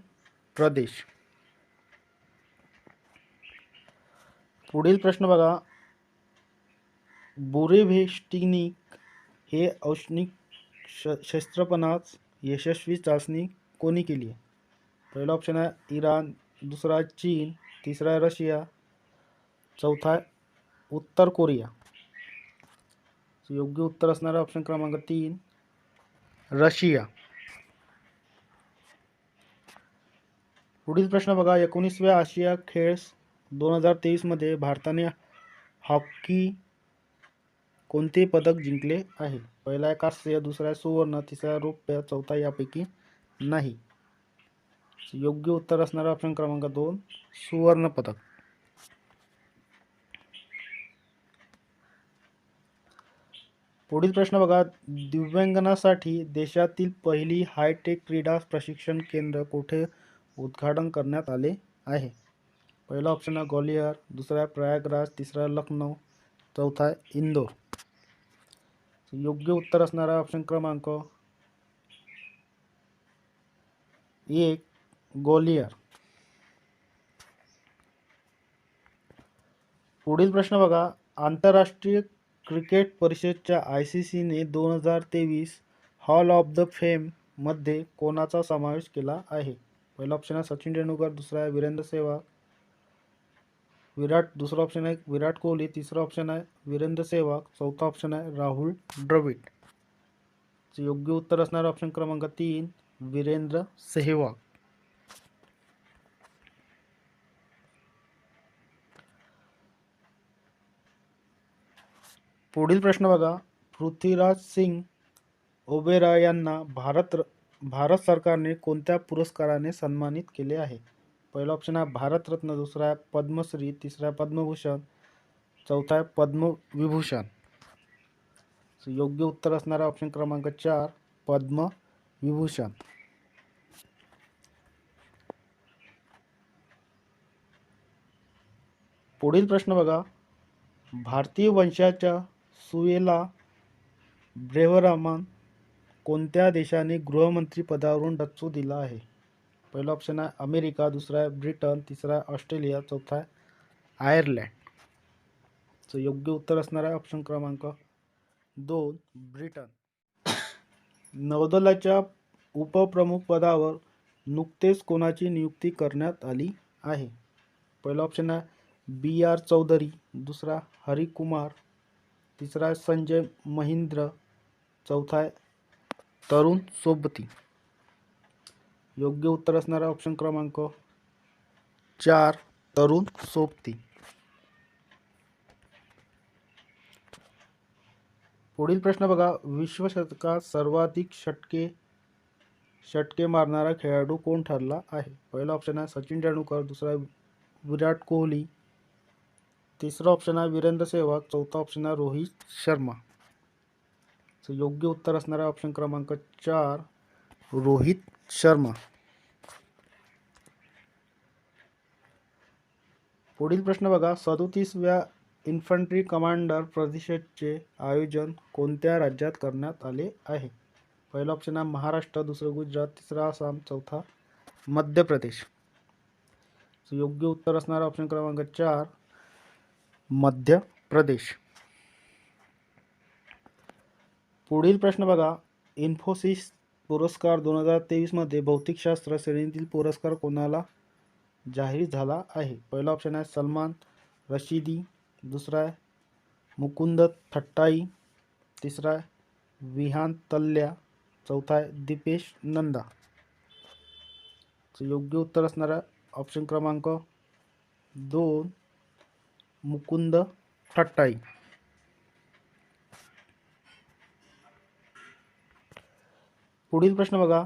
प्रदेश. पुढील प्रश्न बघा, बुरेव्हिस्टिनिक हे औष्णिक शस्त्रपणास यशस्वी चाचणी कोणी केली आहे? पहिला ऑप्शन आहे इराण, दुसरा चीन, तिसरा रशिया, चौथा उत्तर कोरिया. योग्य उत्तर असणारा ऑप्शन क्रमांक 3 रशिया. पुढील प्रश्न बघा, 19व्या आशिया खेळ 2023 मध्ये भारताने हॉकी कोणते पदक जिंकले आहे? पहिला आहे कांस्य, दुसरा आहे सुवर्ण, तिसरा रौप्य, चौथा यापैकी नाही. योग्य उत्तर असणारा ऑप्शन क्रमांक 2 सुवर्ण पदक. पुढील प्रश्न बघा, दिव्यांगांसाठी देशातील पहिली हायटेक क्रीडा प्रशिक्षण केंद्र कुठे उद्घाटन करण्यात आले आहे? पहिला ऑप्शन आहे ग्वालियर, दुसरा आहे प्रयागराज, तिसरा आहे लखनौ, चौथा आहे इंदोर. योग्य उत्तर असणारा ऑप्शन क्रमांक 1 ग्वालियर. पुढील प्रश्न बघा, आंतरराष्ट्रीय क्रिकेट परिषदेच्या ICCने 2023 हॉल ऑफ द फेम मध्ये कोणाचा समावेश केला आहे? पहिला ऑप्शन आहे सचिन तेंडुलकर, दुसरा आहे वीरेंद्र सेहवाग, दुसरा ऑप्शन आहे विराट कोहली, तिसरा ऑप्शन आहे वीरेंद्र सेहवाग, चौथा ऑप्शन आहे राहुल द्रविड. योग्य उत्तर असणारा ऑप्शन क्रमांक 3 वीरेंद्र सेहवाग. पुढील प्रश्न बघा, पृथ्वीराज सिंग ओबेरॉय यांना भारत सरकारने कोणत्या पुरस्काराने सन्मानित केले आहे? पहिला ऑप्शन आहे भारतरत्न, दुसरा आहे पद्मश्री, तिसरा आहे पद्मभूषण, चौथा आहे पद्मविभूषण. योग्य उत्तर असणारा ऑप्शन क्रमांक 4 पद्मविभूषण. पुढील प्रश्न बघा, भारतीय वंशाच्या सुएला ब्रेव्हरामन कोणत्या देशाने गृहमंत्री पदावरून डच्चू दिला आहे? पहिला ऑप्शन आहे अमेरिका, दुसरा आहे ब्रिटन, तिसरा आहे ऑस्ट्रेलिया, चौथा आहे आयर्लंड. योग्य उत्तर असणारा ऑप्शन क्रमांक 2 ब्रिटन. नौदलाच्या उपप्रमुख पदावर नुकतेच कोणाची नियुक्ती करण्यात आली आहे? पहिला ऑप्शन आहे BR चौधरी, दुसरा हरिकुमार, तिसरा आहे संजय महिंद्र, चौथा आहे तरुण सोबती. योग्य उत्तर असणारा ऑप्शन क्रमांक 4 तरुण सोबती. पुढील प्रश्न बघा, विश्वचषकात सर्वाधिक षटके मारणारा खेळाडू कोण ठरला आहे? पहिला ऑप्शन आहे सचिन तेंडुलकर, दुसरा आहे विराट कोहली, तिसरा ऑप्शन आहे वीरेंद्र सेहवाग, चौथा ऑप्शन आहे रोहित शर्मा. योग्य उत्तर असणारा ऑप्शन क्रमांक 4 रोहित शर्मा. पुढील प्रश्न बघा, 37व्या इन्फंट्री कमांडर परिषदेचे आयोजन कोणत्या राज्यात करण्यात आले आहे? पहिला ऑप्शन आहे महाराष्ट्र, दुसरा गुजरात, तिसरा आसाम, चौथा मध्य प्रदेश. योग्य उत्तर असणारा ऑप्शन क्रमांक 4 मध्य प्रदेश. पुढील प्रश्न बघा, इन्फोसिस पुरस्कार 2023 मध्ये भौतिकशास्त्र श्रेणीतील पुरस्कार कोणाला जाहीर झाला आहे? पहिला ऑप्शन आहे सलमान रशिदी, दुसरा आहे मुकुंद थट्टाई, तिसरा आहे विहान तल्या, चौथा आहे दीपेश नंदा. योग्य उत्तर असणारा ऑप्शन क्रमांक 2 मुकुंद थट्टाई. पुढील प्रश्न बघा,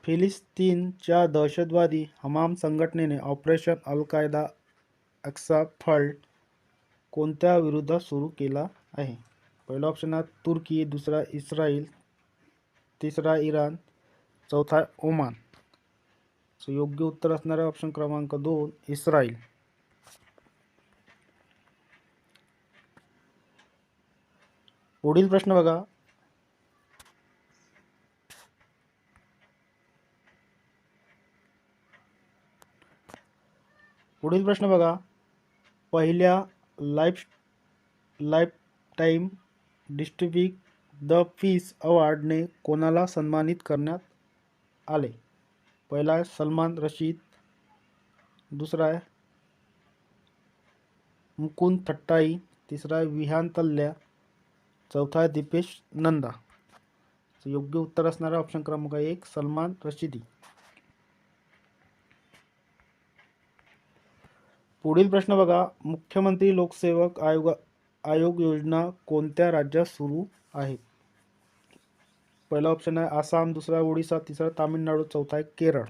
फिलिस्तीनच्या दहशतवादी हमाम संघटनेने ऑपरेशन अल कायदा अक्सा फल्ट कोणत्या विरोधात सुरू केला आहे? पहिला ऑप्शन आहे तुर्की, दुसरा इस्रायल, तिसरा इराण, चौथा ओमान. योग्य उत्तर असणारा ऑप्शन क्रमांक 2 इस्रायल. पुढील प्रश्न बघा, पहिल्या लाईफटाईम डिस्ट्रिब्यूट द पीस अवॉर्डने कोणाला सन्मानित करण्यात आले? पहिला आहे सलमान रशीद, दुसरा आहे मुकुंद थट्टाई, तिसरा आहे विहान तल्या, चौथा आहे दीपेश नंदा. योग्य उत्तर असणारा ऑप्शन क्रमांक 1 सलमान रशिदी. पुढील प्रश्न बघा, मुख्यमंत्री लोकसेवक आयोग योजना कोणत्या राज्यात सुरू आहे? पहिला ऑप्शन आहे आसाम, दुसरा ओडिसा, तिसरा तामिळनाडू, चौथा आहे केरळ.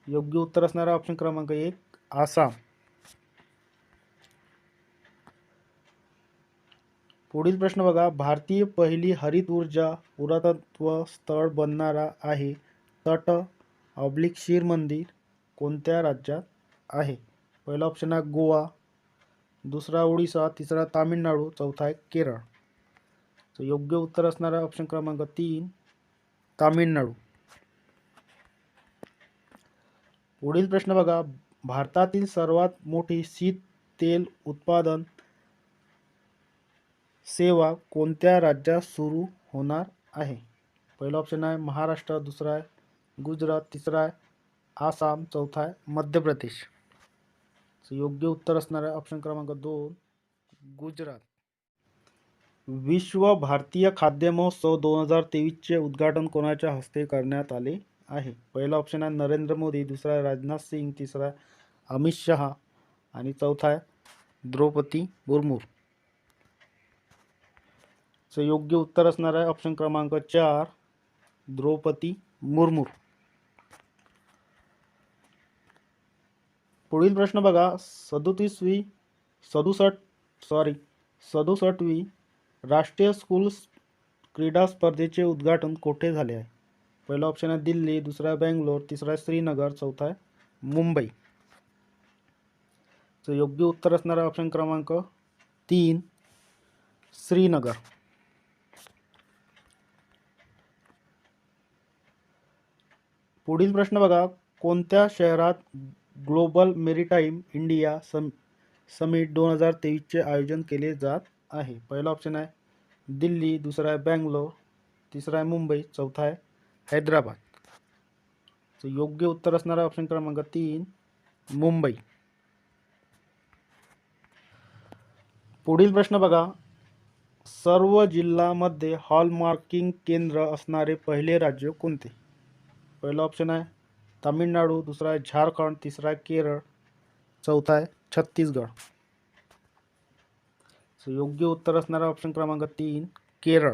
योग्य उत्तर असणारा ऑप्शन क्रमांक 1 आसाम. पुढील प्रश्न बघा, भारतीय पहिली हरित ऊर्जा पुरातत्व स्थळ बनणारा आहे तट शिर मंदिर कोणत्या राज्यात आहे? पहिला ऑप्शन आहे गोवा, दुसरा ओडिसा, तिसरा तामिळनाडू, चौथा आहे केरळ. तर योग्य उत्तर असणारा ऑप्शन क्रमांक 3 तामिळनाडू. पुढील प्रश्न बघा, भारतातील सर्वात मोठी शीत तेल उत्पादन सेवा कोणत्या राज्यात सुरू होणार आहे? पहिला ऑप्शन आहे महाराष्ट्र, दुसरा आहे गुजरात, तिसरा आहे आसाम, चौथा आहे मध्य प्रदेश. योग्य उत्तर असणार आहे ऑप्शन क्रमांक 2 गुजरात. विश्व भारतीय खाद्य महोत्सव 2023 चे उद्घाटन कोणाच्या हस्ते करण्यात आले आहे? पहिला ऑप्शन आहे नरेंद्र मोदी, दुसरा आहे राजनाथ सिंग, तिसरा आहे अमित शहा आणि चौथा आहे द्रौपदी मुर्मू. योग्य उत्तर असणार आहे ऑप्शन क्रमांक 4 द्रौपदी मुर्मू. पुढील प्रश्न बघा, 67वी राष्ट्रीय स्कूल क्रीडा स्पर्धेचे उद्घाटन कोठे झाले आहे? पहिला ऑप्शन आहे दिल्ली, दुसरा आहे बेंगलोर, तिसरा आहे श्रीनगर, चौथा आहे मुंबई. योग्य उत्तर असणार आहे ऑप्शन क्रमांक 3 श्रीनगर. पुढील प्रश्न बघा, कोणत्या शहरात ग्लोबल मेरीटाईम इंडिया समिट 2023 चे आयोजन केले जात आहे? पहिला ऑप्शन आहे दिल्ली, दुसरा आहे बेंगलोर, तिसरा आहे मुंबई, चौथा आहे हैदराबाद. योग्य उत्तर असणारा ऑप्शन क्रमांक 3 मुंबई. पुढील प्रश्न बघा, सर्व जिल्ह्यामध्ये हॉलमार्किंग केंद्र असणारे पहिले राज्य कोणते? पहिला ऑप्शन आहे तामिळनाडू, दुसरा आहे झारखंड, तिसरा आहे केरळ, चौथा आहे छत्तीसगड. योग्य उत्तर असणारा ऑप्शन क्रमांक 3 केरळ.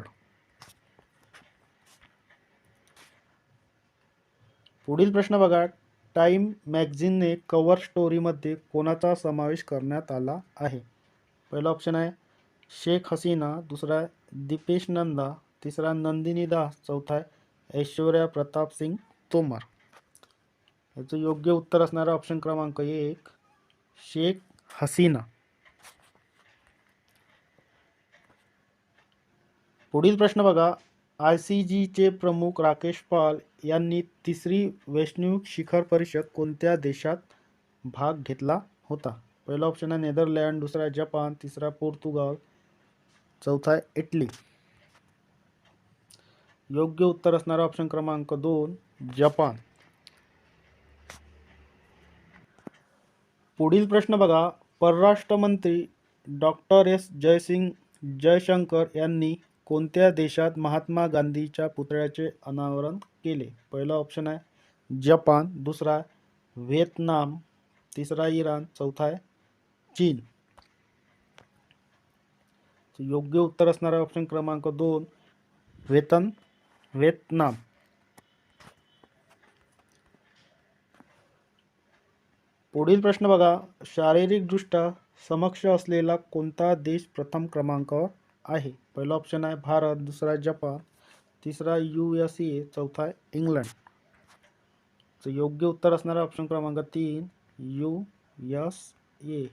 पुढील प्रश्न बघा, टाइम मॅगझिनने कव्हर स्टोरीमध्ये कोणाचा समावेश करण्यात आला आहे? पहिला ऑप्शन आहे शेख हसीना, दुसरा आहे दीपेश नंदा, तिसरा नंदिनी दास, चौथा आहे ऐश्वर्या प्रताप सिंग तोमर. याचं योग्य उत्तर असणारा ऑप्शन क्रमांक 1 शेख हसीना. पुढील प्रश्न बघा, ICGचे प्रमुख राकेश पाल यांनी तिसरी वैश्विक शिखर परिषद कोणत्या देशात भाग घेतला होता? पहिला ऑप्शन आहे नेदरलँड, दुसरा आहे जपान, तिसरा पोर्तुगाल, चौथा आहे इटली. योग्य उत्तर असणारा ऑप्शन क्रमांक 2 जपान. पुढील प्रश्न बघा, परराष्ट्र मंत्री डॉक्टर एस जयशंकर यांनी कोणत्या देशात महात्मा गांधीच्या पुतळ्याचे अनावरण केले? पहिला ऑप्शन आहे जपान, दुसरा आहे व्हिएतनाम, तिसरा इराण, चौथा आहे चीन. योग्य उत्तर असणारा ऑप्शन क्रमांक 2 व्हिएतनाम. पुढील प्रश्न बघा, शारीरिकदृष्ट्या समक्ष असलेला कोणता देश प्रथम क्रमांकावर आहे? पहिला ऑप्शन आहे भारत, दुसरा आहे जपान, तिसरा USA, चौथा आहे इंग्लंड. योग्य उत्तर असणारा ऑप्शन क्रमांक 3 USA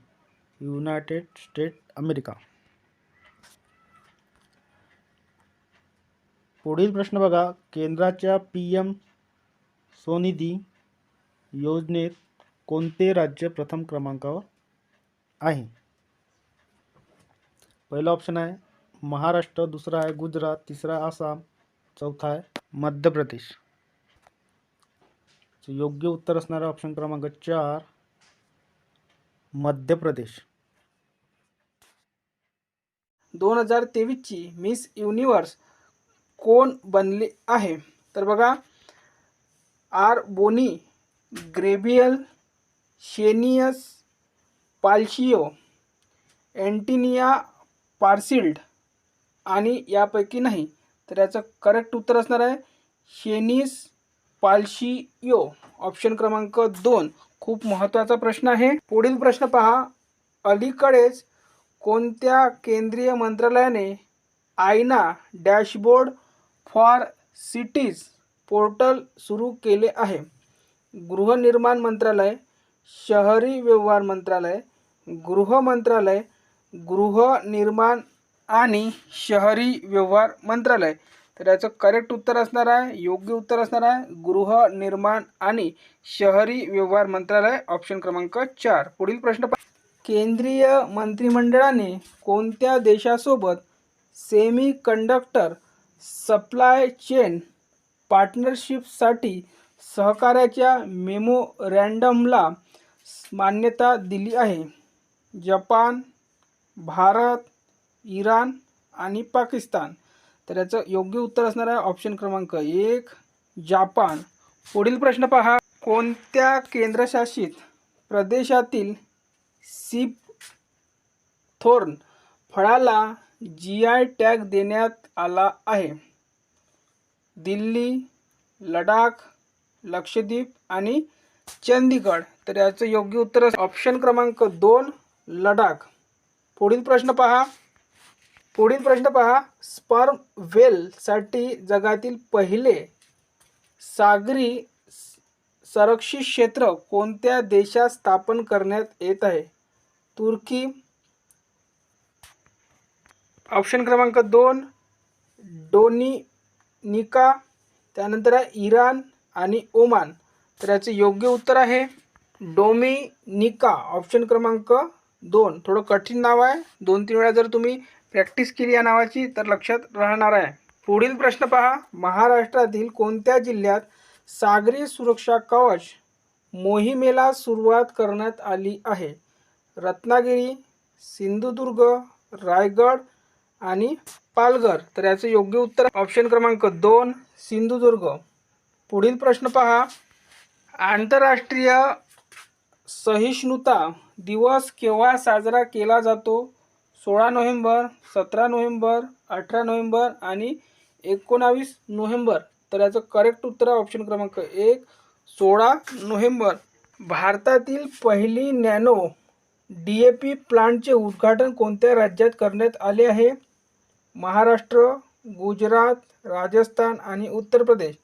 युनायटेड स्टेट अमेरिका. पुढील प्रश्न बघा, केंद्राच्या PM स्वनिधी योजनेत कोणते राज्य प्रथम क्रमांकावर आहे? पहिला ऑप्शन आहे महाराष्ट्र, दुसरा आहे गुजरात, तिसरा आसाम, चौथा आहे मध्य प्रदेश. योग्य उत्तर असणारा ऑप्शन क्रमांक 4 मध्य प्रदेश. 2023 ची मिस युनिव्हर्स कोण बनले आहे? तर बघा, आर बोनी, ग्रेबियल, शेनियस पाल्शियो, एंटिनिया पार्सिल्ड आणि यापैकी नाही. तर याचं करेक्ट उत्तर असणार आहे शेनिस पाल्शियो, ऑप्शन क्रमांक 2. खूप महत्त्वाचा प्रश्न आहे. पुढील प्रश्न पहा, अलीकडेच कोणत्या केंद्रीय मंत्रालयाने आयना डॅशबोर्ड फॉर सिटीज पोर्टल सुरू केले आहे? गृहनिर्माण मंत्रालय, शहरी व्यवहार मंत्रालय, गृह मंत्रालय, गृहनिर्माण आणि शहरी व्यवहार मंत्रालय. तर याचं करेक्ट उत्तर असणार आहे, योग्य उत्तर असणार आहे गृहनिर्माण आणि शहरी व्यवहार मंत्रालय, ऑप्शन क्रमांक 4. पुढील प्रश्न केंद्रीय मंत्रिमंडळाने कोणत्या देशासोबत सेमी कंडक्टर सप्लाय चेन पार्टनरशिपसाठी सहकार्याच्या मेमोरँडमला मान्यता दिली आहे? जपान, भारत, इराण आणि पाकिस्तान. तर याचं योग्य उत्तर असणार आहे ऑप्शन क्रमांक 1 जापान. पुढील प्रश्न पहा. कोणत्या केंद्रशासित प्रदेशातील सीपथोर्न फळाला GI टॅग देण्यात आला आहे? दिल्ली, लडाख, लक्षद्वीप आणि चंदीगड. तर याचं योग्य उत्तर ऑप्शन क्रमांक 2 लडाख. पुढील प्रश्न पहा. स्पर्म व्हेलसाठी जगातील पहिले सागरी संरक्षित क्षेत्र कोणत्या देशात स्थापन करण्यात येत आहे? तुर्की, ऑप्शन क्रमांक 2 डोमिनिका, त्यानंतर आहे इराण आणि ओमान. तर याचे योग्य उत्तर आहे डोमिनिका, ऑप्शन क्रमांक 2. थोडं कठीण नाव आहे, 2-3 वेळा जर तुम्ही प्रॅक्टिस केली या नावाची तर लक्षात राहणार आहे. पुढील प्रश्न पहा. महाराष्ट्रातील कोणत्या जिल्ह्यात सागरी सुरक्षा कवच मोहिमेला सुरुवात करण्यात आली आहे? रत्नागिरी, सिंधुदुर्ग, रायगड आणि पालघर. तर याचं योग्य उत्तर ऑप्शन क्रमांक 2 सिंधुदुर्ग. पुढील प्रश्न पहा. आंतरराष्ट्रीय सहिष्णुता दिवस केव्हा साजरा केला जातो? 16 नोव्हेंबर, 17 नोव्हेंबर, 18 नोव्हेंबर आणि 19 नोव्हेंबर. तर याचं करेक्ट उत्तर ऑप्शन क्रमांक 1 16 नोव्हेंबर. भारतातील पहिली नॅनो DAP प्लांटचे उद्घाटन कोणत्या राज्यात करण्यात आले आहे? महाराष्ट्र, गुजरात, राजस्थान आणि उत्तर प्रदेश.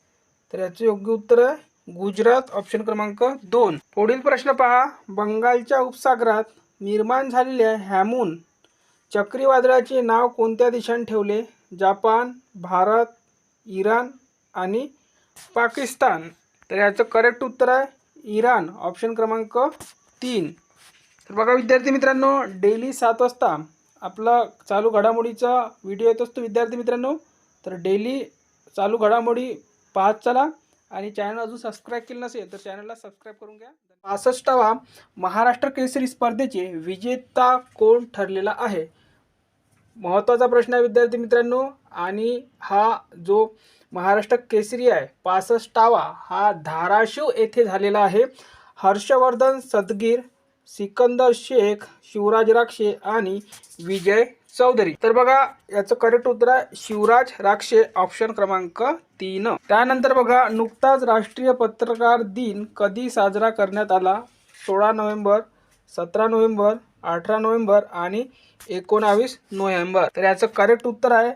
तर याचे योग्य उत्तर आहे गुजरात, ऑप्शन क्रमांक 2. पुढील प्रश्न पहा. बंगालच्या उपसागरात निर्माण झालेल्या हॅमून चक्रीवादळाचे नाव कोणत्या देशाने ठेवले? जपान, भारत, इराण आणि पाकिस्तान. तर याचं करेक्ट उत्तर आहे इराण, ऑप्शन क्रमांक 3. तर बघा विद्यार्थी मित्रांनो, डेली 7 वाजता आपला चालू घडामोडीचा व्हिडिओ येत असतो विद्यार्थी मित्रांनो. तर डेली चालू घडामोडी पाहत चला आणि चॅनल अजून सबस्क्राईब केलं नसेल तर चॅनलला सबस्क्राईब करून घ्या. 65वा महाराष्ट्र केसरी स्पर्धेचे विजेता कोण ठरलेला आहे? महत्त्वाचा प्रश्न आहे विद्यार्थी मित्रांनो. आणि हा जो महाराष्ट्र केसरी आहे 65वा हा धाराशिव येथे झालेला आहे. हर्षवर्धन सदगीर, सिकंदर शेख, शिवराज राक्षे आणि विजय चौधरी. तर बघा याचं करेक्ट उत्तर आहे शिवराज राक्षे, ऑप्शन क्रमांक 3. त्यानंतर बघा नुकताच राष्ट्रीय पत्रकार दिन कधी साजरा करण्यात आला? 16 नोव्हेंबर, 17 नोव्हेंबर, 18 नोव्हेंबर आणि 19 नोव्हेंबर. तर याचं करेक्ट उत्तर आहे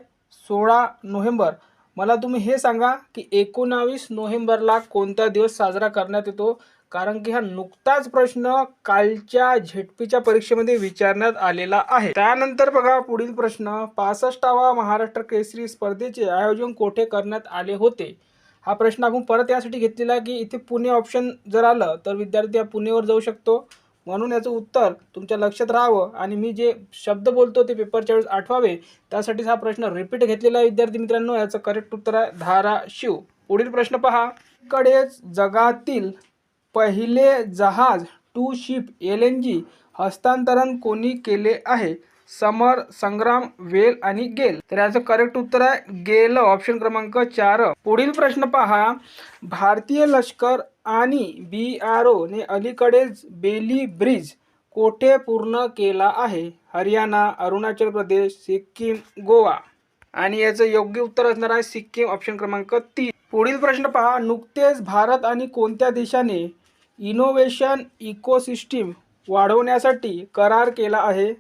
16 नोव्हेंबर. मला तुम्ही हे सांगा की 19 नोव्हेंबरला कोणता दिवस साजरा करण्यात येतो? कारण की हा नुकताच प्रश्न कालच्या झेडपीच्या परीक्षेमध्ये विचारण्यात आलेला आहे. त्यानंतर बघा पुढील प्रश्न. 65वा महाराष्ट्र केसरी स्पर्धेचे आयोजन कोठे करण्यात आले होते? हा प्रश्न आपण परत यासाठी घेतलेला की इथे पुणे ऑप्शन जर आलं तर विद्यार्थी हा पुणेवर जाऊ शकतो, म्हणून याचं उत्तर तुमच्या लक्षात राहावं आणि मी जे शब्द बोलतो ते पेपरच्या वेळेस आठवावे त्यासाठीच हा प्रश्न रिपीट घेतलेला आहे विद्यार्थी मित्रांनो. याचं करेक्ट उत्तर आहे धाराशिव. पुढील प्रश्न पहा. कडेच जगातील पहिले जहाज टू शिप LNG हस्तांतरण कोणी केले आहे? समर, संग्राम, वेल आणि गेल. तर याचं करेक्ट उत्तर आहे गेल, ऑप्शन क्रमांक 4. पुढील प्रश्न पहा. भारतीय लष्कर आणि BRO ने अलीकडेच बेली ब्रिज कोठे पूर्ण केला आहे? हरियाणा, अरुणाचल प्रदेश, सिक्कीम, गोवा. आणि याचं योग्य उत्तर असणार आहे सिक्कीम, ऑप्शन क्रमांक 3. पुढील प्रश्न पहा. नुकतेच भारत आणि कोणत्या देशाने इनोव्हेशन इकोसिस्टीम वाढवण्यासाठी करार केला आहे?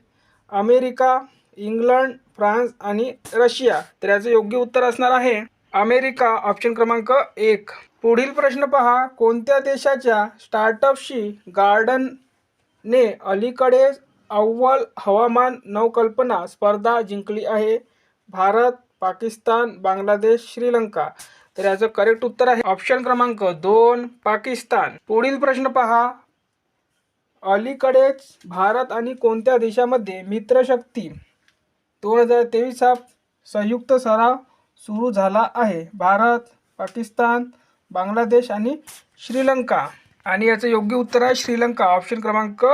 अमेरिका, इंग्लंड, फ्रान्स आणि रशिया. तर याचं योग्य उत्तर असणार आहे अमेरिका, ऑप्शन क्रमांक 1. पुढील प्रश्न पहा. कोणत्या देशाच्या स्टार्टअपशी गार्डनने अलीकडेच अव्वल हवामान नवकल्पना स्पर्धा जिंकली आहे? भारत, पाकिस्तान, बांगलादेश, श्रीलंका. तर याचं करेक्ट उत्तर आहे ऑप्शन क्रमांक 2, पाकिस्तान. पुढील प्रश्न पहा. अलीकडेच भारत आणि कोणत्या देशामध्ये मित्रशक्ती 2023 हा संयुक्त सराव सुरू झाला आहे? भारत, पाकिस्तान, बांगलादेश आणि श्रीलंका. आणि याचं योग्य उत्तर आहे श्रीलंका, ऑप्शन क्रमांक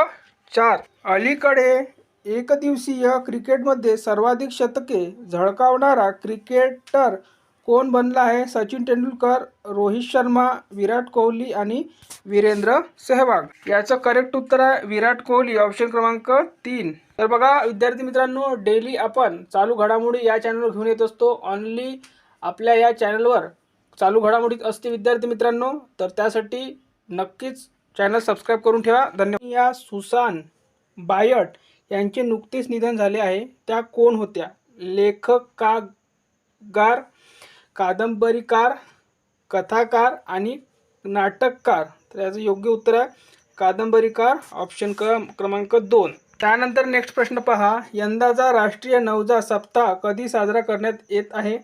4. अलीकडे एकदिवसीय क्रिकेटमध्ये सर्वाधिक शतके झळकावणारा क्रिकेटर कोण बनला आहे? सचिन तेंडुलकर, रोहित शर्मा, विराट कोहली आणि वीरेंद्र सेहवाग. याचं करेक्ट उत्तर आहे विराट कोहली, ऑप्शन क्रमांक 3. तर बघा विद्यार्थी मित्रांनो, डेली आपण चालू घडामोडी या चॅनलवर घेऊन येत असतो. ऑनली आपल्या या चॅनलवर चालू घडामोडीच असते विद्यार्थी मित्रांनो. तर त्यासाठी नक्कीच चॅनल सबस्क्राईब करून ठेवा. धन्यवाद. या सुसान बायट यांचे नुकतेच निधन झाले आहे. त्या कोण होत्या? लेखककार, कादंबरीकार, कथाकार आणि नाटककार. तर याचं योग्य उत्तर आहे कादंबरीकार, ऑप्शन क्रमांक 2. त्यानंतर नेक्स्ट प्रश्न पहा. यंदाचा राष्ट्रीय नवजात सप्ताह कधी साजरा करण्यात येत आहे?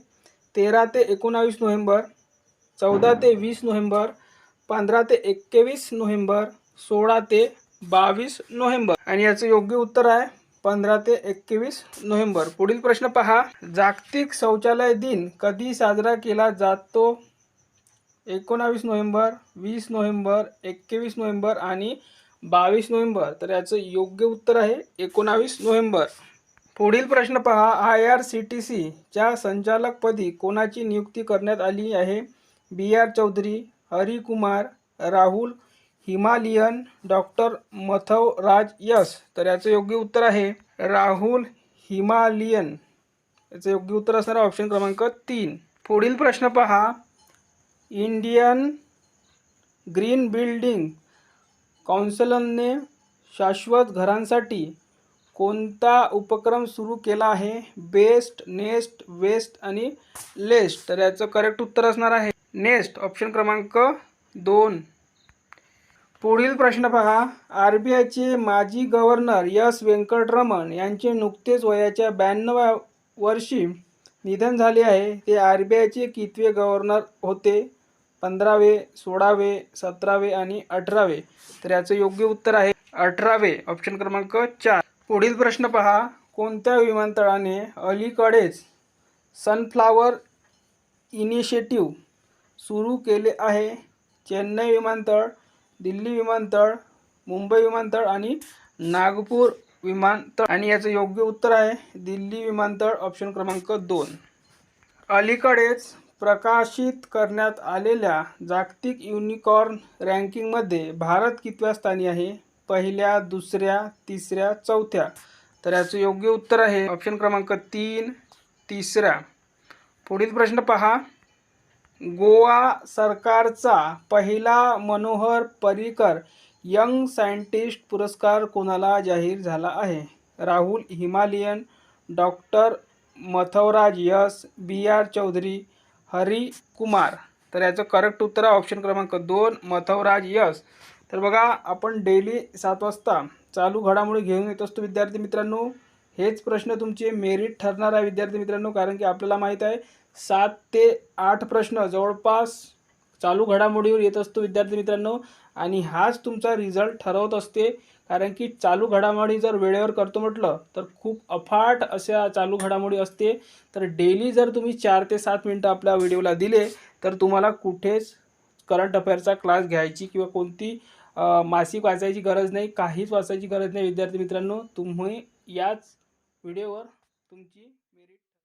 13 ते 19 नोव्हेंबर, 14 ते 20 नोव्हेंबर, 15 ते 21 नोव्हेंबर, 16 ते 22 नोव्हेंबर. आणि याचं योग्य उत्तर आहे 15 ते 21 नोव्हेंबर. पुढील प्रश्न पहा. जागतिक शौचालय दिन कधी साजरा केला जातो? 19 नोव्हेंबर, 20 नोव्हेंबर, 21 नोव्हेंबर आणि 22 नोव्हेंबर. तर याचं योग्य उत्तर आहे 19 नोव्हेंबर. पुढील प्रश्न पहा. IRCTCच्या संचालकपदी कोणाची नियुक्ती करण्यात आली आहे? BR चौधरी, हरी कुमार, राहुल हिमालियन, डॉक्टर मथव राज यस. तर याचं योग्य उत्तर आहे राहुल हिमालियन. याचं योग्य उत्तर असणार ऑप्शन क्रमांक 3. पुढील प्रश्न पहा. इंडियन ग्रीन बिल्डिंग कौन्सिलने शाश्वत घरांसाठी कोणता उपक्रम सुरू केला आहे? बेस्ट, नेस्ट, वेस्ट आणि लेस्ट. तर याचं करेक्ट उत्तर असणार आहे नेस्ट, ऑप्शन क्रमांक 2. पुढील प्रश्न पहा. RBIचे माजी गव्हर्नर एस व्यंकटरमण यांचे नुकतेच वयाच्या 92व्या वर्षी निधन झाले आहे. ते RBIचे कितवे गव्हर्नर होते? 15वे, 16वे, 17वे आणि 18वे. तर याचं योग्य उत्तर आहे 18वे, ऑप्शन क्रमांक 4. पुढील प्रश्न पहा. कोणत्या विमानतळाने अलीकडेच सनफ्लावर इनिशिएटिव्ह सुरू केले आहे? चेन्नई विमानतळ, दिल्ली विमानतळ, मुंबई विमानतळ आणि नागपूर विमानतळ. आणि याचं योग्य उत्तर आहे दिल्ली विमानतळ, ऑप्शन क्रमांक 2. अलीकडेच प्रकाशित करण्यात आलेल्या जागतिक युनिकॉर्न रँकिंगमध्ये भारत कितव्या स्थानी आहे? पहिल्या, दुसऱ्या, तिसऱ्या, चौथ्या. तर याचं योग्य उत्तर आहे ऑप्शन क्रमांक 3, तिसऱ्या. पुढील प्रश्न पहा. गोवा सरकारचा पहिला मनोहर पर्रीकर यंग सायंटिस्ट पुरस्कार कोणाला जाहीर झाला आहे? राहुल हिमालियन, डॉक्टर मथवराज यस, BR चौधरी, हरी कुमार. तर याचं करेक्ट उत्तर आहे ऑप्शन क्रमांक 2, मथवराज यस. तर बघा आपण डेली 7 वाजता चालू घडामोडी घेऊन येत असतो विद्यार्थी मित्रांनो. हेच प्रश्न तुमचे मेरिट ठरणार आहे विद्यार्थी मित्रांनो, कारण की आपल्याला माहीत आहे 7 ते 8 प्रश्न जवळपास चालू घडामोडीवर येत असतो विद्यार्थी मित्रांनो. आणि हाच तुमचा रिझल्ट ठरवत असते, कारण की चालू घडामोडी जर वेळेवर करतो म्हटलं तर खूप अफाट अशा चालू घडामोडी असते. तर डेली जर तुम्ही 4 ते 7 मिनटं आपल्या व्हिडिओला दिले तर तुम्हाला कुठेच करंट अफेअरचा क्लास घ्यायची किंवा कोणती मासिक वाचायची गरज नाही, काहीच वाचायची गरज नाही विद्यार्थी मित्रांनो. तुम्ही याच व्हिडिओवर तुमची